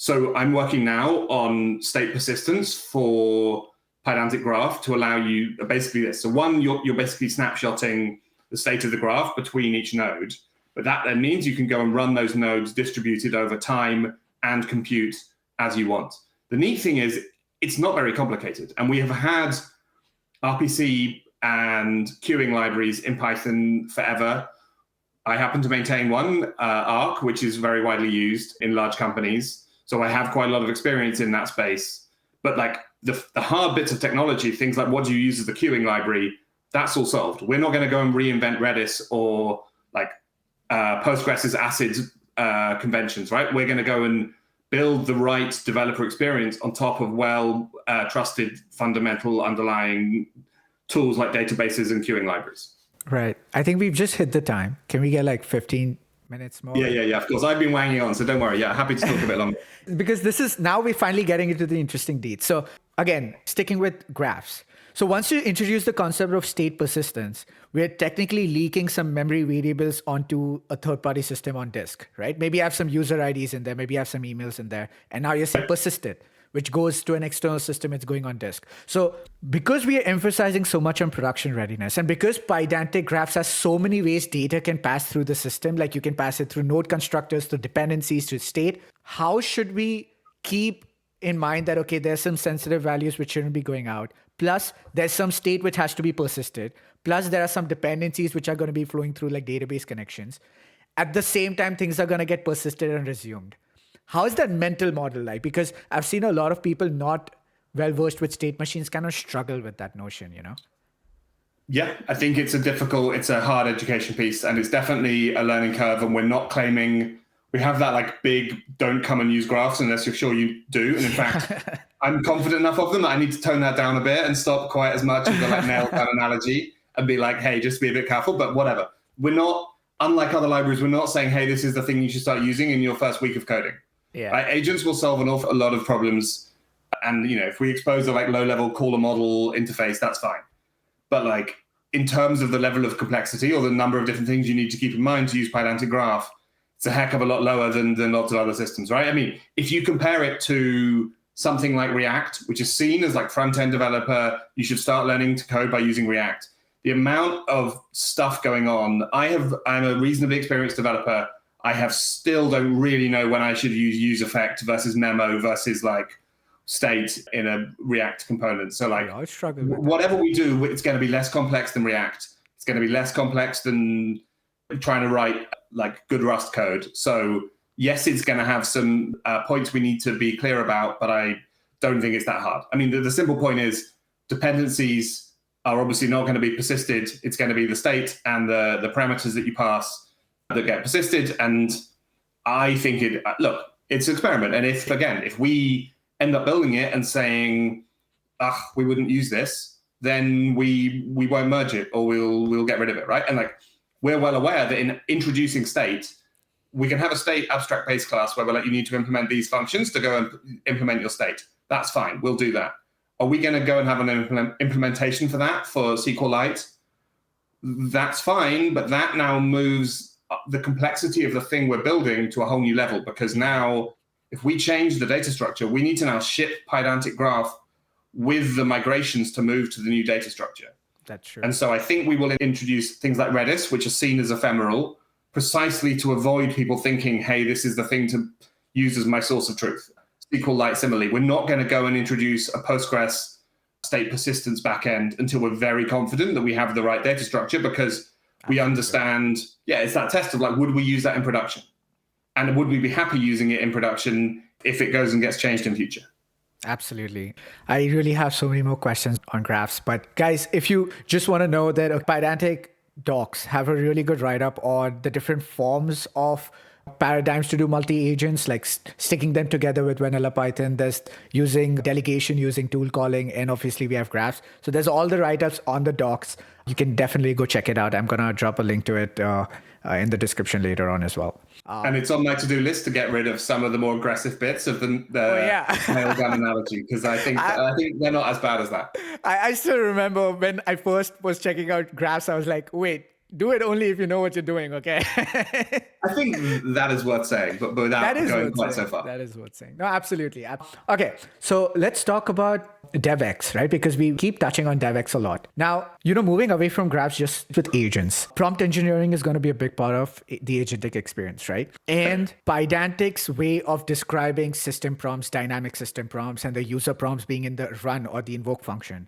So I'm working now on state persistence for Pydantic Graph to allow you basically this. So one, you're basically snapshotting the state of the graph between each node, but that then means you can go and run those nodes distributed over time and compute as you want. The neat thing is it's not very complicated. And we have had RPC and queuing libraries in Python forever. I happen to maintain one, Arc, which is very widely used in large companies. So I have quite a lot of experience in that space. But the hard bits of technology, things like what do you use as the queuing library, that's all solved. We're not going to go and reinvent Redis or Postgres's ACID conventions, right? We're going to go and build the right developer experience on top of trusted fundamental underlying tools like databases and queuing libraries.
Right. I think we've just hit the time. Can we get 15 minutes more?
Yeah. Of course. I've been wanging on, so don't worry. Yeah, happy to talk a bit longer.
Because now we're finally getting into the interesting deeds. So again, sticking with graphs. So once you introduce the concept of state persistence, we're technically leaking some memory variables onto a third-party system on disk, right? Maybe you have some user IDs in there, maybe you have some emails in there, and now you're saying persisted, which goes to an external system, it's going on disk. So because we are emphasizing so much on production readiness, and because Pydantic Graphs has so many ways data can pass through the system, like you can pass it through node constructors, through dependencies, to state, how should we keep in mind that, okay, there's some sensitive values which shouldn't be going out. Plus, there's some state which has to be persisted. Plus, there are some dependencies which are going to be flowing through like database connections. At the same time, things are going to get persisted and resumed. How is that mental model like? Because I've seen a lot of people not well-versed with state machines kind of struggle with that notion, you know?
Yeah, I think it's a hard education piece, and it's definitely a learning curve, and we're not claiming we have that like big don't come and use graphs unless you're sure you do. And in fact, I'm confident enough of them that I need to tone that down a bit and stop quite as much of the like nail down analogy and be like, hey, just be a bit careful, but whatever. We're not, unlike other libraries, we're not saying, hey, this is the thing you should start using in your first week of coding.
Yeah.
Right? Agents will solve an awful lot of problems. And if we expose a like low-level caller model interface, that's fine. But like in terms of the level of complexity or the number of different things you need to keep in mind to use Pydantic Graph, it's a heck of a lot lower than lots of other systems, right? I mean, if you compare it to something like React, which is seen as like front-end developer, you should start learning to code by using React. The amount of stuff going on, I'm a reasonably experienced developer. I still don't really know when I should use effect versus memo versus like state in a React component. So like whatever we do, it's going to be less complex than React. It's going to be less complex than trying to write like good Rust code. So yes, it's going to have some points we need to be clear about, but I don't think it's that hard. I mean, the simple point is dependencies are obviously not going to be persisted. It's going to be the state and the parameters that you pass that get persisted. And I think it's an experiment. And if we end up building it and saying, we wouldn't use this, then we won't merge it or we'll get rid of it, right? And like, we're well aware that in introducing state, we can have a state abstract base class where we're like, you need to implement these functions to go and implement your state. That's fine. We'll do that. Are we going to go and have an implementation for that for SQLite? That's fine, but that now moves the complexity of the thing we're building to a whole new level, because now if we change the data structure, we need to now ship Pydantic Graph with the migrations to move to the new data structure.
That's true. And
so I think we will introduce things like Redis, which are seen as ephemeral, precisely to avoid people thinking, hey, this is the thing to use as my source of truth. SQLite similarly, we're not going to go and introduce a Postgres state persistence backend until we're very confident that we have the right data structure, because we understand, it's that test of like, would we use that in production? And would we be happy using it in production if it goes and gets changed in future?
Absolutely. I really have so many more questions on graphs. But guys, if you just want to know that Pydantic docs have a really good write-up on the different forms of paradigms to do multi-agents, like sticking them together with vanilla Python. There's using delegation, using tool calling, and obviously we have graphs. So there's all the write-ups on the docs. You can definitely go check it out. I'm going to drop a link to it in the description later on as well.
And it's on my to-do list to get rid of some of the more aggressive bits of the nail gun analogy, because I think they're not as bad as that.
I still remember when I first was checking out graphs, I was like, wait, do it only if you know what you're doing, okay?
I think that is worth saying, but without going quite so far.
That is worth saying. No, absolutely. Okay, so let's talk about DevEx, right? Because we keep touching on DevEx a lot. Now, moving away from graphs just with agents, prompt engineering is going to be a big part of the agentic experience, right? And Pydantic's way of describing system prompts, dynamic system prompts, and the user prompts being in the run or the invoke function,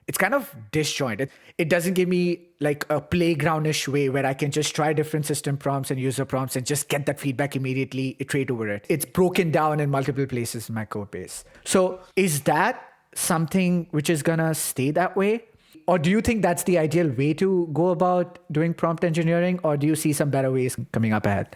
it's kind of disjointed. It doesn't give me like a playgroundish way where I can just try different system prompts and user prompts and just get that feedback immediately, iterate over it. It's broken down in multiple places in my code base. So is that something which is gonna stay that way? Or do you think that's the ideal way to go about doing prompt engineering? Or do you see some better ways coming up ahead?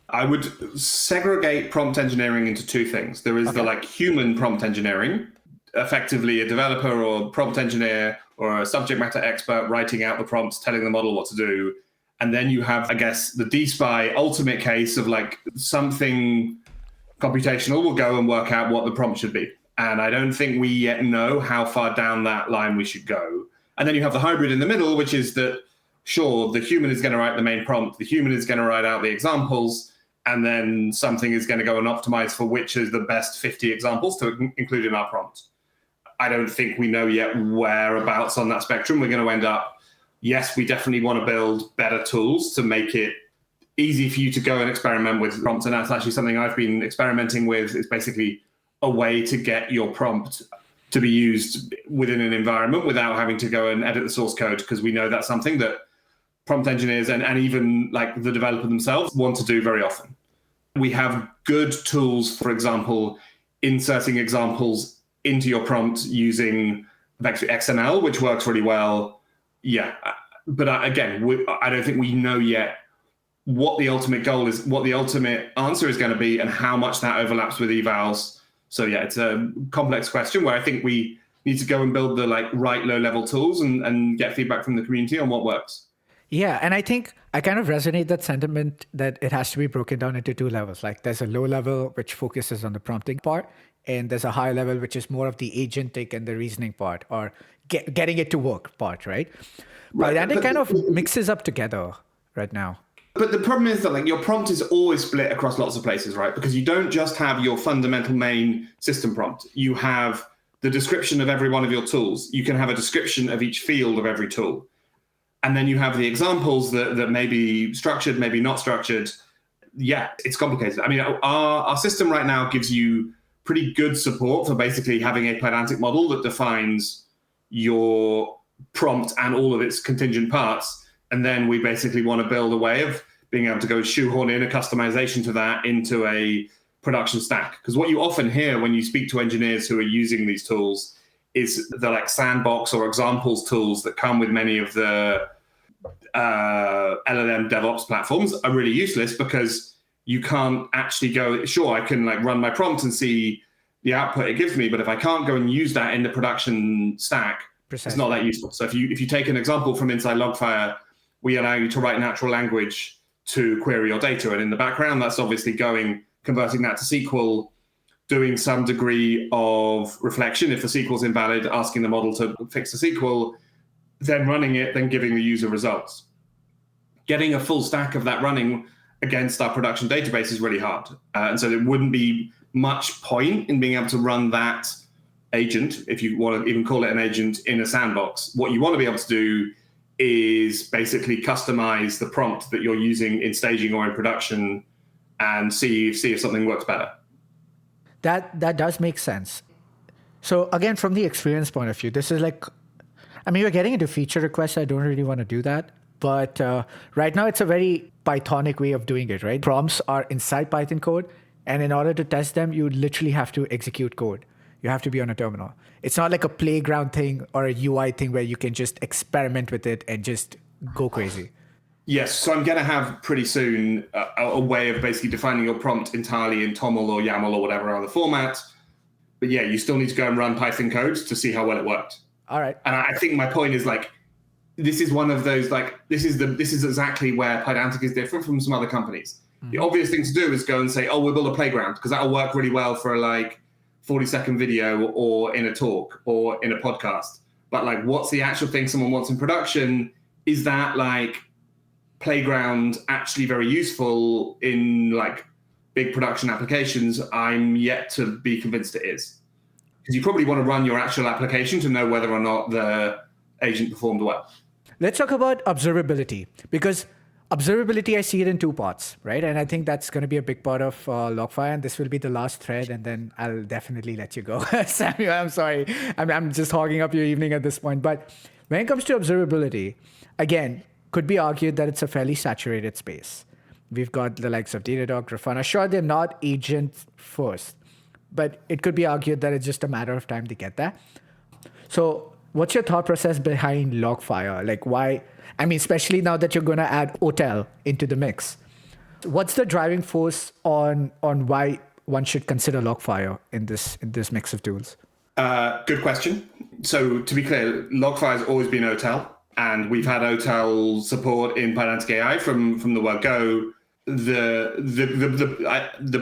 I would segregate prompt engineering into two things. There is the like human prompt engineering, effectively a developer or prompt engineer or a subject matter expert writing out the prompts, telling the model what to do. And then you have, I guess, the DSpy ultimate case of like something computational will go and work out what the prompt should be. And I don't think we yet know how far down that line we should go. And then you have the hybrid in the middle, which is that, sure, the human is going to write the main prompt, the human is going to write out the examples, and then something is going to go and optimize for which is the best 50 examples to include in our prompt. I don't think we know yet whereabouts on that spectrum we're going to end up. Yes, we definitely want to build better tools to make it easy for you to go and experiment with prompts. And that's actually something I've been experimenting with. It's basically a way to get your prompt to be used within an environment without having to go and edit the source code, because we know that's something that prompt engineers and even like the developer themselves want to do very often. We have good tools, for example, inserting examples into your prompt using XML, which works really well. Yeah, but again, I don't think we know yet what the ultimate goal is, what the ultimate answer is going to be, and how much that overlaps with evals. So yeah, it's a complex question where I think we need to go and build the right low-level tools and get feedback from the community on what works.
Yeah, and I think I kind of resonate that sentiment that it has to be broken down into two levels. Like there's a low level which focuses on the prompting part, and there's a high level which is more of the agentic and the reasoning part, or getting it to work part, right? But it kind of mixes up together right now.
But the problem is that your prompt is always split across lots of places, right? Because you don't just have your fundamental main system prompt. You have the description of every one of your tools. You can have a description of each field of every tool. And then you have the examples that may be structured, maybe not structured. Yeah, it's complicated. I mean, our system right now gives you pretty good support for basically having a Pydantic model that defines your prompt and all of its contingent parts. And then we basically want to build a way of being able to go shoehorn in a customization to that into a production stack. Because what you often hear when you speak to engineers who are using these tools is the sandbox or examples tools that come with many of the LLM DevOps platforms are really useless, because you can't actually go, sure, I can run my prompt and see the output it gives me, but if I can't go and use that in the production stack, It's not that useful. So if you take an example from inside LogFire, we allow you to write natural language to query your data. And in the background, that's obviously converting that to SQL, doing some degree of reflection. If the SQL is invalid, asking the model to fix the SQL, then running it, then giving the user results. Getting a full stack of that running against our production database is really hard. And so there wouldn't be much point in being able to run that agent, if you want to even call it an agent, in a sandbox. What you want to be able to do is basically customize the prompt that you're using in staging or in production and see if something works better.
That does make sense. So again, from the experience point of view, this is you're getting into feature requests. I don't really want to do that. But right now, it's a very Pythonic way of doing it, right? Prompts are inside Python code. And in order to test them, you literally have to execute code. You have to be on a terminal. It's not like a playground thing or a UI thing where you can just experiment with it and just go crazy.
Yes, so I'm going to have pretty soon a way of basically defining your prompt entirely in TOML or YAML or whatever other format. But yeah, you still need to go and run Python code to see how well it worked.
All right.
And I think my point is this is one of those this is exactly where Pydantic is different from some other companies. Mm-hmm. The obvious thing to do is go and say, we'll build a playground, because that'll work really well for 40-second video or in a talk or in a podcast. But what's the actual thing someone wants in production? Is that playground actually very useful in big production applications? I'm yet to be convinced it is. Because you probably want to run your actual application to know whether or not the agent performed well.
Let's talk about observability, because observability, I see it in two parts, right? And I think that's going to be a big part of LogFire, and this will be the last thread, and then I'll definitely let you go. Samuel, I'm sorry. I'm just hogging up your evening at this point. But when it comes to observability, again, could be argued that it's a fairly saturated space. We've got the likes of Datadog, Grafana. Sure, they're not agent first, but it could be argued that it's just a matter of time to get there. So what's your thought process behind LogFire? Why? Especially now that you're going to add hotel into the mix. What's the driving force on why one should consider LogFire in this mix of tools?
Good question. So to be clear, LogFire has always been hotel, and we've had hotel support in Pydantic AI from the word go. The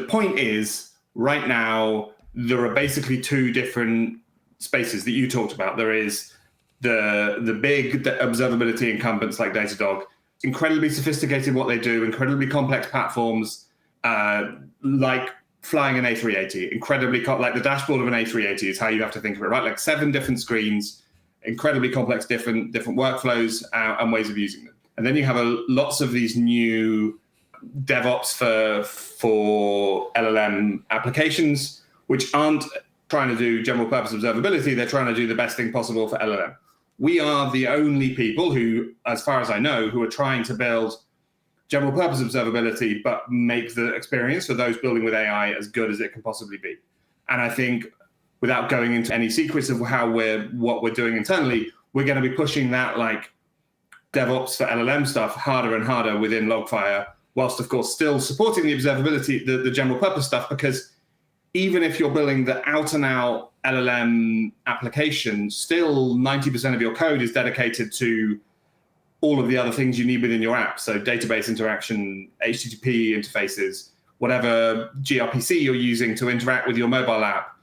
point is, right now, there are basically two different spaces that you talked about. There is the big observability incumbents like Datadog, incredibly sophisticated what they do, incredibly complex platforms, like flying an A380, incredibly like the dashboard of an A380 is how you have to think of it, right? Like 7 different screens, incredibly complex, different workflows and ways of using them. And then you have lots of these new DevOps for LLM applications, which aren't trying to do general purpose observability. They're trying to do the best thing possible for LLM. We are the only people who, as far as I know, who are trying to build general purpose observability, but make the experience for those building with AI as good as it can possibly be. And I think, without going into any secrets of what we're doing internally, we're going to be pushing that like DevOps for LLM stuff harder and harder within LogFire, whilst of course still supporting the observability, the general purpose stuff, because even if you're building the out and out LLM application, still 90% of your code is dedicated to all of the other things you need within your app. So database interaction, HTTP interfaces, whatever gRPC you're using to interact with your mobile app,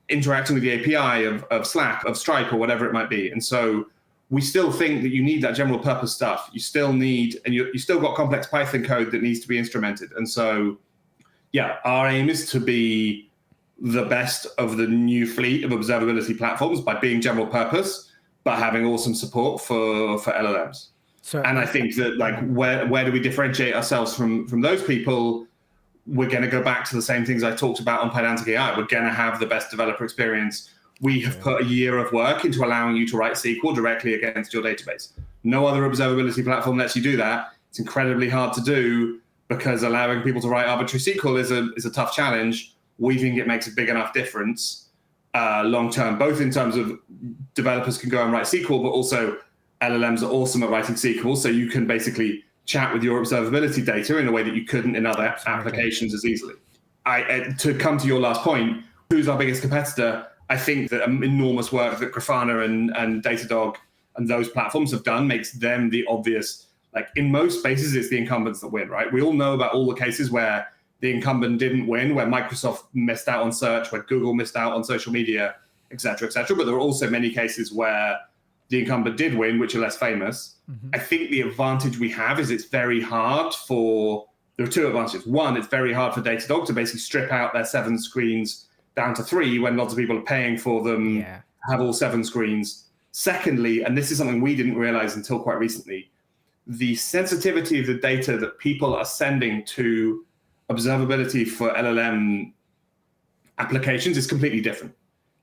interacting with the API of Slack, of Stripe, or whatever it might be. And so we still think that you need that general purpose stuff. You still need, and you still got complex Python code that needs to be instrumented. And so, yeah, our aim is to be the best of the new fleet of observability platforms by being general purpose, but having awesome support for LLMs. So, and I think that like where do we differentiate ourselves from those people? We're going to go back to the same things I talked about on Pydantic AI. We're going to have the best developer experience. We have put a year of work into allowing you to write SQL directly against your database. No other observability platform lets you do that. It's incredibly hard to do because allowing people to write arbitrary SQL is a tough challenge. We think it makes a big enough difference long term, both in terms of developers can go and write SQL, but also LLMs are awesome at writing SQL. So you can basically chat with your observability data in a way that you couldn't in other applications as easily. To come to your last point, who's our biggest competitor? I think that enormous work that Grafana and Datadog and those platforms have done makes them the obvious, like in most spaces, it's the incumbents that win, right? We all know about all the cases where the incumbent didn't win, where Microsoft missed out on search, where Google missed out on social media, et cetera, et cetera. But there are also many cases where the incumbent did win, which are less famous. Mm-hmm. I think the advantage we have is it's very hard there are two advantages. One, it's very hard for Datadog to basically strip out their 7 screens down to 3 when lots of people are paying for them, have all 7 screens. Secondly, and this is something we didn't realize until quite recently, the sensitivity of the data that people are sending to observability for LLM applications is completely different.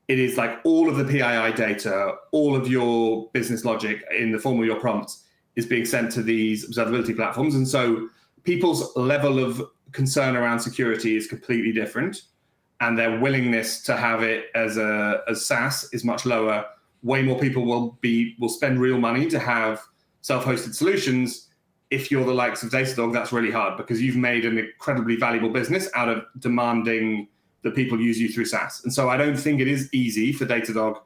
It is like all of the PII data, all of your business logic in the form of your prompts is being sent to these observability platforms. And so people's level of concern around security is completely different. And their willingness to have it as SaaS is much lower. Way more people will spend real money to have self-hosted solutions. If you're the likes of Datadog, that's really hard because you've made an incredibly valuable business out of demanding that people use you through SaaS. And so I don't think it is easy for Datadog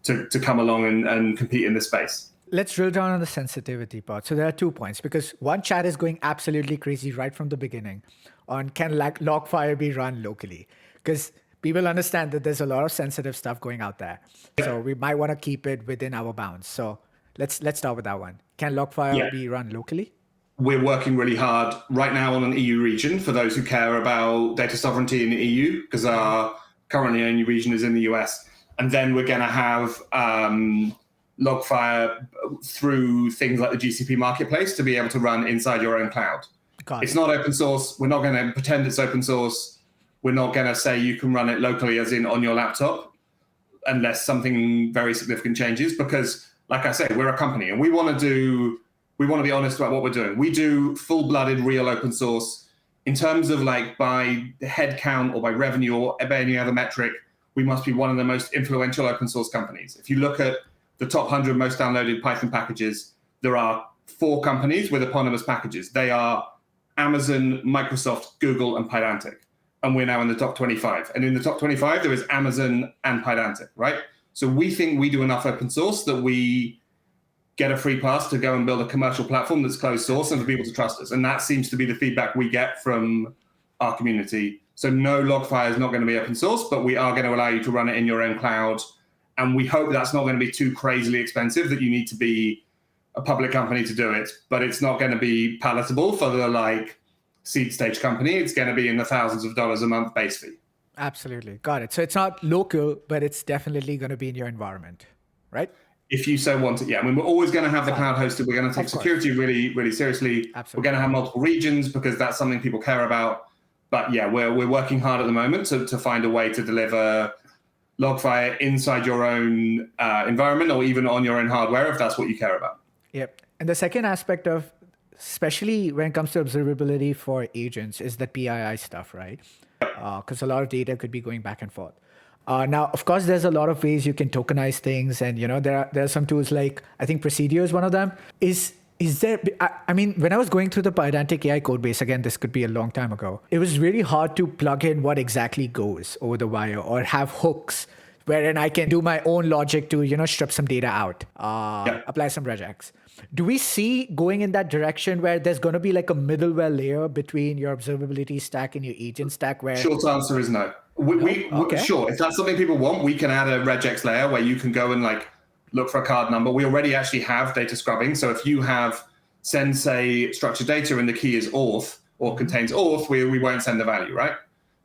to come along and compete in this space.
Let's drill down on the sensitivity part. So there are 2 points because one chat is going absolutely crazy right from the beginning on can LogFire be run locally? Because people understand that there's a lot of sensitive stuff going out there. So we might want to keep it within our bounds. So let's start with that one. Can LogFire be run locally?
We're working really hard right now on an EU region for those who care about data sovereignty in the EU, because our currently only region is in the US. And then we're going to have LogFire through things like the GCP marketplace to be able to run inside your own cloud. It's not open source. We're not going to pretend it's open source. We're not going to say you can run it locally as in on your laptop unless something very significant changes, because like I said, we're a company and we want to be honest about what we're doing. We do full-blooded real open source in terms of like by head count or by revenue or by any other metric. We must be one of the most influential open source companies. If you look at the top 100 most downloaded Python packages, there are 4 companies with eponymous packages. They are Amazon, Microsoft, Google, and Pydantic. And we're now in the top 25. And in the top 25, there is Amazon and Pydantic, right? So we think we do enough open source that we get a free pass to go and build a commercial platform that's closed source and for people to trust us. And that seems to be the feedback we get from our community. So no, LogFire is not going to be open source, but we are going to allow you to run it in your own cloud. And we hope that's not going to be too crazily expensive that you need to be a public company to do it, but it's not going to be palatable for the like seed stage company. It's going to be in the thousands of dollars a month base fee.
Absolutely. Got it. So it's not local, but it's definitely going to be in your environment, right?
If you so want it, yeah. I mean, we're always going to have the cloud hosted. We're going to take security really, really seriously.
Absolutely.
We're going to have multiple regions because that's something people care about. But yeah, we're working hard at the moment to find a way to deliver LogFire inside your own environment or even on your own hardware if that's what you care about.
Yep. And the second aspect of, especially when it comes to observability for agents, is the PII stuff, right? Because a lot of data could be going back and forth. Now, of course, there's a lot of ways you can tokenize things, and there are some tools like, I think Presidio is one of them. Is there? I mean, when I was going through the Pydantic AI code base, again, this could be a long time ago, it was really hard to plug in what exactly goes over the wire or have hooks wherein I can do my own logic to strip some data out, apply some regex. Do we see going in that direction where there's going to be like a middleware layer between your observability stack and your agent stack? Where
short answer is no. Sure, if that's something people want, we can add a regex layer where you can go and like look for a card number. We already actually have data scrubbing. So if you have send, say, structured data and the key is auth or contains auth, we won't send the value, right?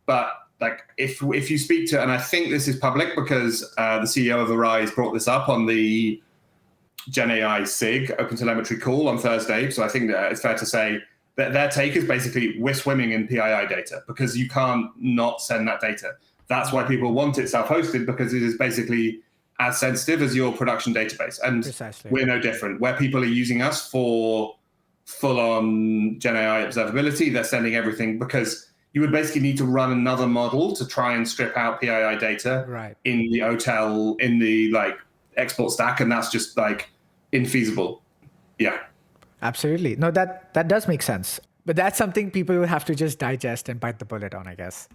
But like if you speak to, and I think this is public because the CEO of Arise brought this up on the Gen AI SIG Open Telemetry call on Thursday. So I think that it's fair to say that their take is basically we're swimming in PII data because you can't not send that data. That's why people want it self-hosted, because it is basically as sensitive as your production database. And
Precisely.
We're no different. Where people are using us for full-on Gen AI observability, they're sending everything because you would basically need to run another model to try and strip out PII data in the OTel, in the like export stack, and that's just like infeasible. Yeah.
Absolutely. No, that does make sense. But that's something people will have to just digest and bite the bullet on, I guess.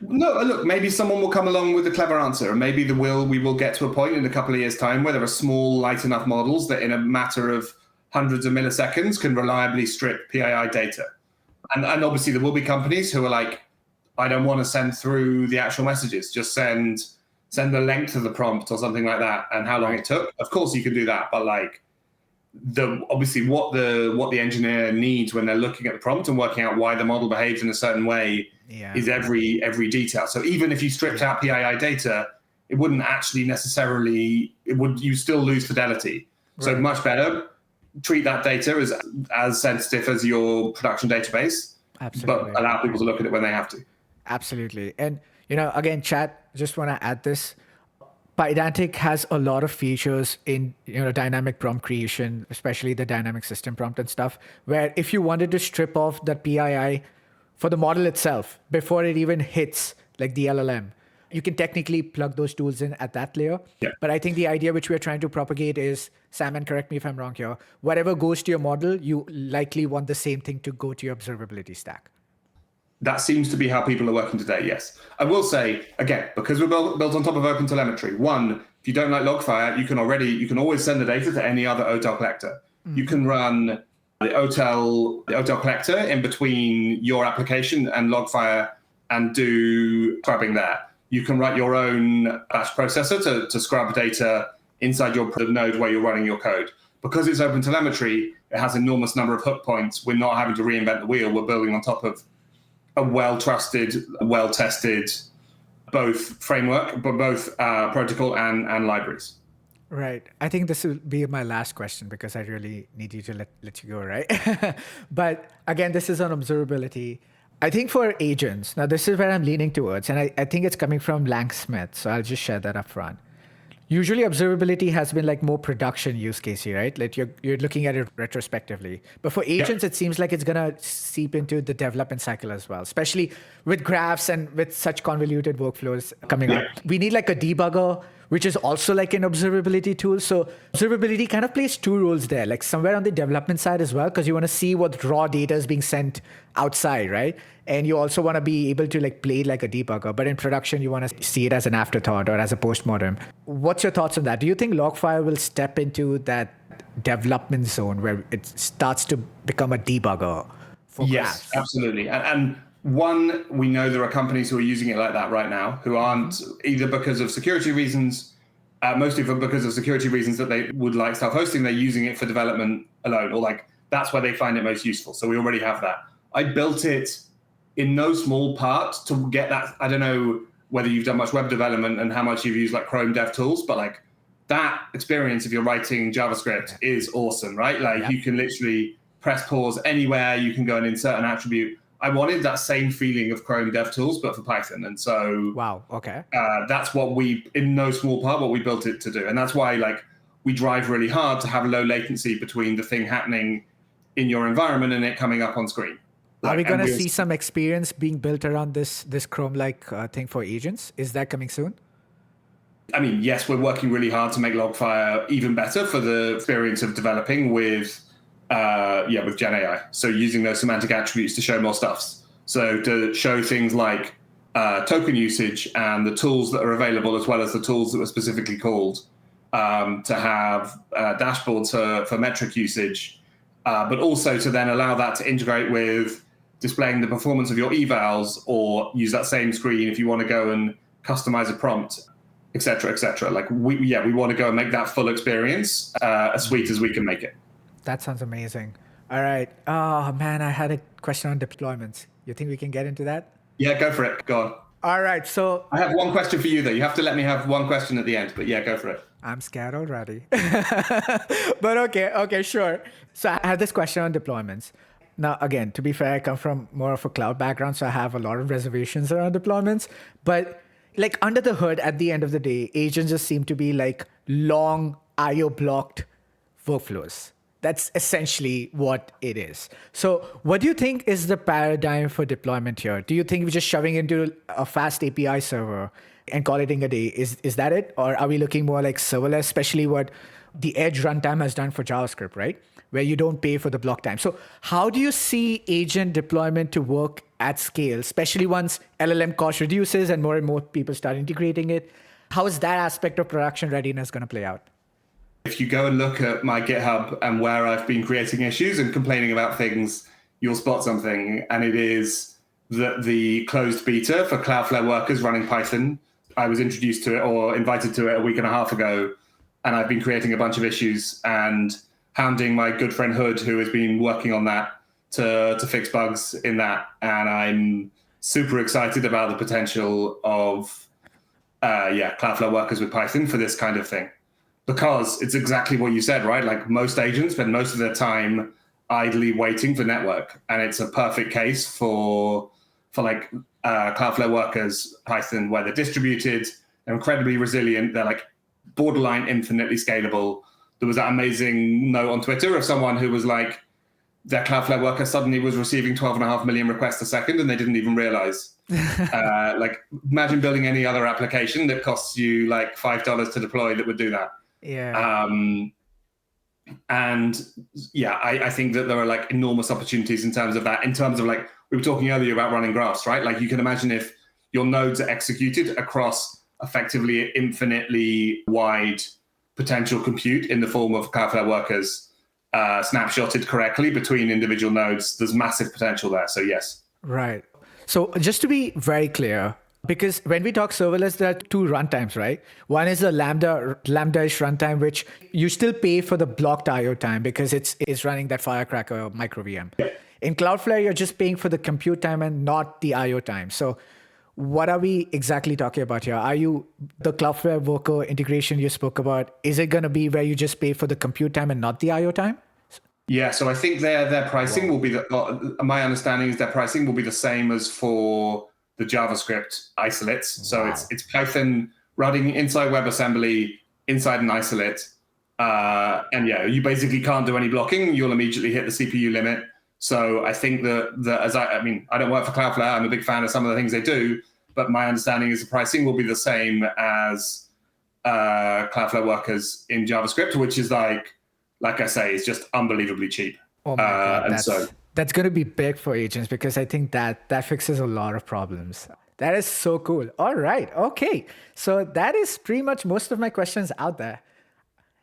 No, look, maybe someone will come along with a clever answer, and maybe we will get to a point in a couple of years' time where there are small, light enough models that in a matter of hundreds of milliseconds can reliably strip PII data. And obviously there will be companies who are like, I don't want to send through the actual messages, just send the length of the prompt or something like that and how long it took. Of course you can do that, but like obviously what the engineer needs when they're looking at the prompt and working out why the model behaves in a certain way is every detail. So even if you stripped out PII data, it wouldn't actually necessarily, you still lose fidelity. Right. So much better treat that data as sensitive as your production database. Absolutely. But allow people to look at it when they have to.
Absolutely. And again, chat, just want to add this. Pydantic has a lot of features in dynamic prompt creation, especially the dynamic system prompt and stuff, where if you wanted to strip off that PII for the model itself before it even hits like the LLM, you can technically plug those tools in at that layer. Yeah. But I think the idea which we're trying to propagate is, Sam, and correct me if I'm wrong here, whatever goes to your model, you likely want the same thing to go to your observability stack.
That seems to be how people are working today, yes. I will say, again, because we're built on top of Open Telemetry, one, if you don't like LogFire, you can always send the data to any other OTel collector. You can run the OTel collector in between your application and LogFire and do scrubbing there. You can write your own batch processor to scrub data inside your node where you're running your code. Because it's Open Telemetry, it has an enormous number of hook points. We're not having to reinvent the wheel. We're building on top of a well-trusted, well-tested both framework, but both protocol and libraries.
Right. I think this will be my last question because I really need you to let you go, right? But again, this is on observability. I think for agents, now this is where I'm leaning towards, and I think it's coming from Lang Smith, so I'll just share that up front. Usually observability has been like more production use casey, right? Like you're looking at it retrospectively. But for agents, It seems like it's going to seep into the development cycle as well, especially with graphs and with such convoluted workflows coming up. We need like a debugger, which is also like an observability tool. So observability kind of plays two roles there, like somewhere on the development side as well, because you want to see what raw data is being sent outside, right? And you also want to be able to like play like a debugger, but in production, you want to see it as an afterthought or as a postmortem. What's your thoughts on that? Do you think LogFire will step into that development zone where it starts to become a debugger for graphs?
Yes, absolutely. And One, we know there are companies who are using it like that right now, who aren't either because of security reasons, mostly because of security reasons that they would like self-hosting, they're using it for development alone, or like that's where they find it most useful. So we already have that. I built it in no small part to get that. I don't know whether you've done much web development and how much you've used like Chrome dev tools, but like that experience, if you're writing JavaScript, is awesome, right? Like you can literally press pause anywhere, you can go and insert an attribute. I wanted that same feeling of Chrome DevTools, but for Python. And so that's what we, in no small part, what we built it to do. And that's why like we drive really hard to have low latency between the thing happening in your environment and it coming up on screen.
Are we going to see some experience being built around this Chrome-like thing for agents? Is that coming soon?
I mean, yes, we're working really hard to make LogFire even better for the experience of developing with Gen AI. So using those semantic attributes to show more stuffs. So to show things like token usage and the tools that are available, as well as the tools that were specifically called, to have dashboards for metric usage, but also to then allow that to integrate with displaying the performance of your evals, or use that same screen if you want to go and customize a prompt, et cetera, et cetera. Like we want to go and make that full experience as sweet as we can make it.
That sounds amazing. All right. Oh, man, I had a question on deployments. You think we can get into that?
Yeah, go for it. Go on.
All right. So
I have one question for you, though. You have to let me have one question at the end. But yeah, go for it.
I'm scared already. But okay, sure. So I had this question on deployments. Now, again, to be fair, I come from more of a cloud background, so I have a lot of reservations around deployments. But like under the hood, at the end of the day, agents just seem to be like long IO blocked workflows. That's essentially what it is. So what do you think is the paradigm for deployment here? Do you think we're just shoving into a fast API server and call it a day? Is that it? Or are we looking more like serverless, especially what the Edge runtime has done for JavaScript, right? Where you don't pay for the block time. So how do you see agent deployment to work at scale, especially once LLM cost reduces and more people start integrating it? How is that aspect of production readiness going to play out?
If you go and look at my GitHub and where I've been creating issues and complaining about things, you'll spot something. And it is that the closed beta for Cloudflare workers running Python, I was introduced to it or invited to it a week and a half ago. And I've been creating a bunch of issues and hounding my good friend Hood, who has been working on that to fix bugs in that. And I'm super excited about the potential of Cloudflare workers with Python for this kind of thing. Because it's exactly what you said, right? Like most agents spend most of their time idly waiting for network. And it's a perfect case for like Cloudflare workers, Python, where they're distributed, they're incredibly resilient, they're like borderline infinitely scalable. There was that amazing note on Twitter of someone who was like, their Cloudflare worker suddenly was receiving 12.5 million requests a second and they didn't even realize. Like imagine building any other application that costs you like $5 to deploy that would do that.
Yeah.
I think that there are like enormous opportunities in terms of that, in terms of like, we were talking earlier about running graphs, right? Like you can imagine if your nodes are executed across effectively infinitely wide potential compute in the form of Cloudflare workers, snapshotted correctly between individual nodes, there's massive potential there. So yes.
Right. So just to be very clear, because when we talk serverless, there are two runtimes, right? One is a Lambda-ish runtime, which you still pay for the blocked IO time because it's running that Firecracker micro VM.
Yeah.
In Cloudflare, you're just paying for the compute time and not the IO time. So what are we exactly talking about here? Are you the Cloudflare worker integration you spoke about? Is it going to be where you just pay for the compute time and not the IO time?
Yeah, so I think their pricing will be my understanding is their pricing will be the same as for the JavaScript isolates. So it's Python running inside WebAssembly, inside an isolate. And yeah, you basically can't do any blocking. You'll immediately hit the CPU limit. So I think that I don't work for Cloudflare. I'm a big fan of some of the things they do, but my understanding is the pricing will be the same as Cloudflare workers in JavaScript, which is like I say, it's just unbelievably cheap.
Oh my God, that's going to be big for agents because I think that fixes a lot of problems. That is so cool. All right. Okay. So that is pretty much most of my questions out there.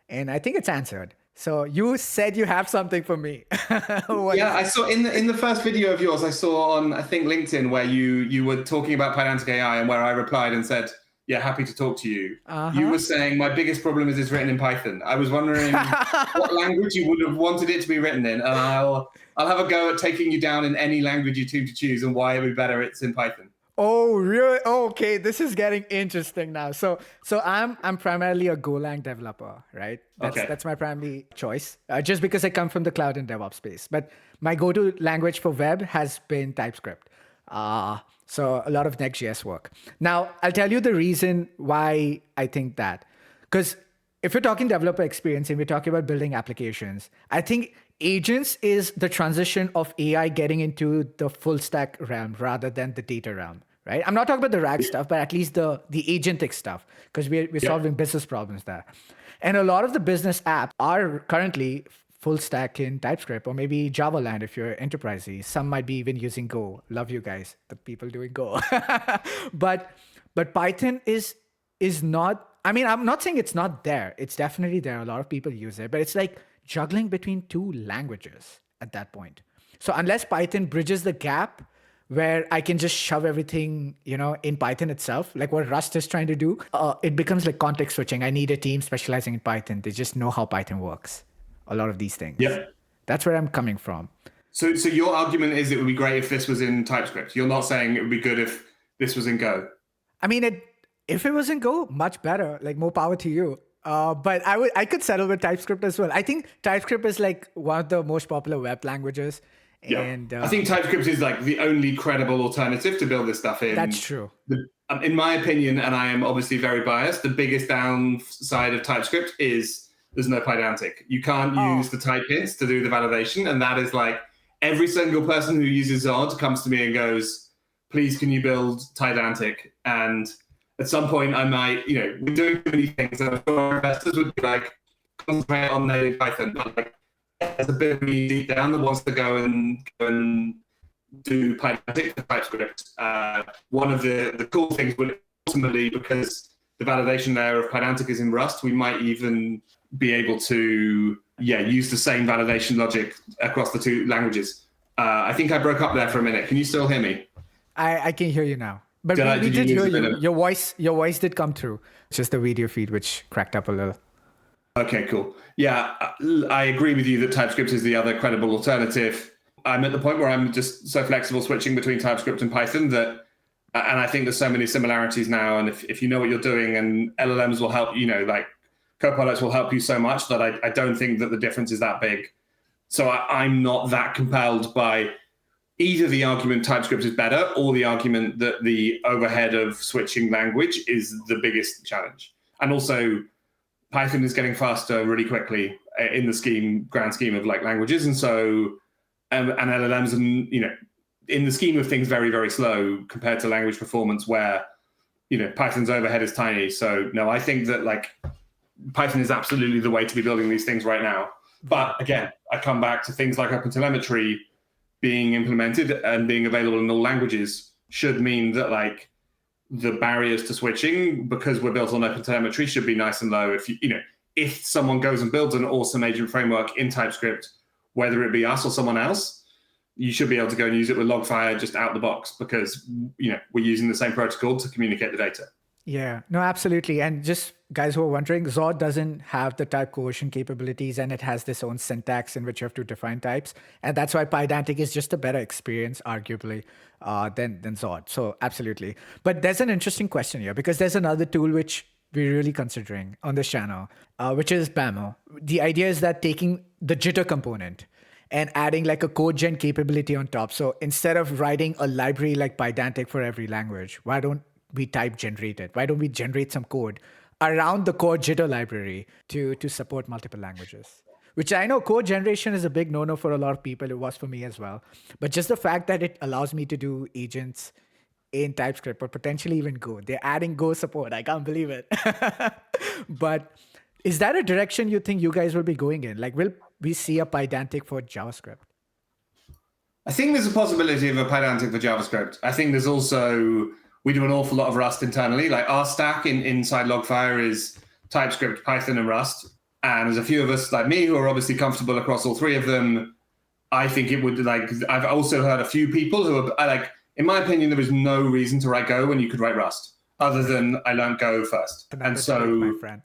And I think it's answered. So you said you have something for me.
Yeah, I saw in the first video of yours, I saw on, I think, LinkedIn, where you were talking about Pydantic AI, and where I replied and said, yeah, happy to talk to you. You were saying my biggest problem is it's written in Python. I was wondering what language you would have wanted it to be written in, and I'll have a go at taking you down in any language you choose and why it would be better it's in Python.
Oh, really? Okay, this is getting interesting now. So I'm primarily a Golang developer, right? That's my primary choice, just because I come from the cloud and DevOps space. But my go-to language for web has been TypeScript. So a lot of Next.js work. Now, I'll tell you the reason why I think that. Because if we're talking developer experience and we're talking about building applications, I think agents is the transition of AI getting into the full stack realm rather than the data realm. Right? I'm not talking about the RAG stuff, but at least the agentic stuff, because we're solving business problems there. And a lot of the business apps are currently full stack in TypeScript or maybe Java land if you're enterprisey. Some might be even using Go. Love you guys, the people doing Go. but Python is not, I mean, I'm not saying it's not there. It's definitely there. A lot of people use it, but it's like juggling between two languages at that point. So unless Python bridges the gap where I can just shove everything, in Python itself, like what Rust is trying to do, it becomes like context switching. I need a team specializing in Python. They just know how Python works. A lot of these things.
Yeah.
That's where I'm coming from.
So your argument is it would be great if this was in TypeScript. You're not saying it would be good if this was in Go.
I mean, if it was in Go, much better. Like, more power to you. But I could settle with TypeScript as well. I think TypeScript is like one of the most popular web languages.
Yeah.
And
I think TypeScript is like the only credible alternative to build this stuff in.
That's true.
In my opinion, and I am obviously very biased, the biggest downside of TypeScript is there's no Pydantic. You can't use the type hints to do the validation. And that is like every single person who uses Zod comes to me and goes, please, can you build Pydantic? And at some point I might, we're doing too many things. And I'm sure our investors would be like, concentrate on native Python. But like, there's a bit of me deep down that wants to go and do Pydantic for TypeScript. One of the cool things would ultimately, because the validation layer of Pydantic is in Rust, we might even be able to use the same validation logic across the two languages. I think I broke up there for a minute. Can you still hear me?
I can hear you now. But we did hear you. Your voice did come through. It's just the video feed which cracked up a little.
Okay, cool. Yeah, I agree with you that TypeScript is the other credible alternative. I'm at the point where I'm just so flexible switching between TypeScript and Python that, and I think there's so many similarities now. And if you know what you're doing, and LLMs will help, like Copilots will help you so much that I don't think that the difference is that big. So I'm not that compelled by either the argument TypeScript is better or the argument that the overhead of switching language is the biggest challenge. And also, Python is getting faster really quickly in the grand scheme of like languages. And so, and LLMs, and, in the scheme of things, very, very slow compared to language performance where, Python's overhead is tiny. So no, I think that like Python is absolutely the way to be building these things right now. But again, I come back to things like OpenTelemetry being implemented and being available in all languages should mean that like the barriers to switching, because we're built on OpenTelemetry, should be nice and low. If someone goes and builds an awesome agent framework in TypeScript, whether it be us or someone else, you should be able to go and use it with LogFire just out the box, because we're using the same protocol to communicate the data.
Yeah, no, absolutely. And just guys who are wondering, Zod doesn't have the type coercion capabilities, and it has this own syntax in which you have to define types. And that's why Pydantic is just a better experience, arguably, than Zod. So absolutely. But there's an interesting question here, because there's another tool which we're really considering on this channel, which is BAML. The idea is that taking the jitter component and adding like a code gen capability on top. So instead of writing a library like Pydantic for every language, why don't we type generate it? Why don't we generate some code around the core jitter library to support multiple languages? Which I know code generation is a big no-no for a lot of people. It was for me as well. But just the fact that it allows me to do agents in TypeScript or potentially even Go. They're adding Go support. I can't believe it. But is that a direction you think you guys will be going in? Like, will we see a Pydantic for JavaScript?
I think there's a possibility of a Pydantic for JavaScript. I think there's also, we do an awful lot of Rust internally. Like our stack inside LogFire is TypeScript, Python, and Rust. And there's a few of us like me who are obviously comfortable across all three of them. I think it would I've also heard a few people who are like, in my opinion, there is no reason to write Go when you could write Rust, other than I learned Go first. And so,
my friend,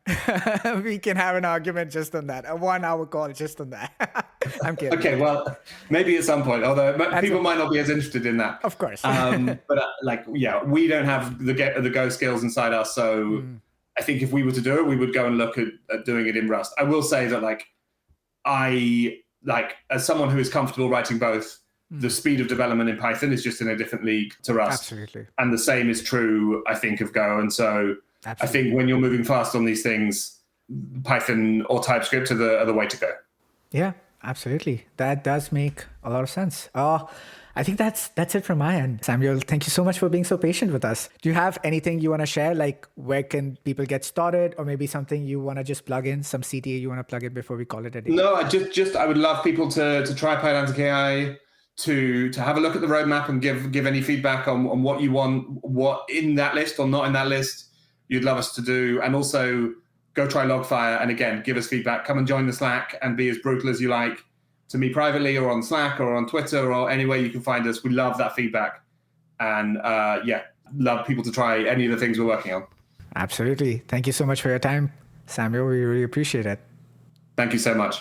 we can have an argument just on that. A 1 hour call just on that. I'm kidding.
Okay, well, maybe at some point, although people might not be as interested in that.
Of course.
But we don't have the Go skills inside us. So I think if we were to do it, we would go and look at doing it in Rust. I will say that as someone who is comfortable writing both, the speed of development in Python is just in a different league to Rust.
Absolutely.
And the same is true, I think, of Go. And so I think when you're moving fast on these things, Python or TypeScript are the way to go.
Yeah, absolutely. That does make a lot of sense. I think that's it from my end. Samuel, thank you so much for being so patient with us. Do you have anything you want to share? Like, where can people get started, or maybe something you want to just plug in, some CTA you want to plug in before we call it a day?
No, I would love people to try Pydantic AI, to have a look at the roadmap and give any feedback on what you want, what in that list or not in that list you'd love us to do, and also go try LogFire and again give us feedback. Come and join the Slack and be as brutal as you like to me privately or on Slack or on Twitter or anywhere you can find us. We love that feedback, and love people to try any of the things we're working on.
Absolutely. Thank you so much for your time, Samuel. We really appreciate it.
Thank you so much.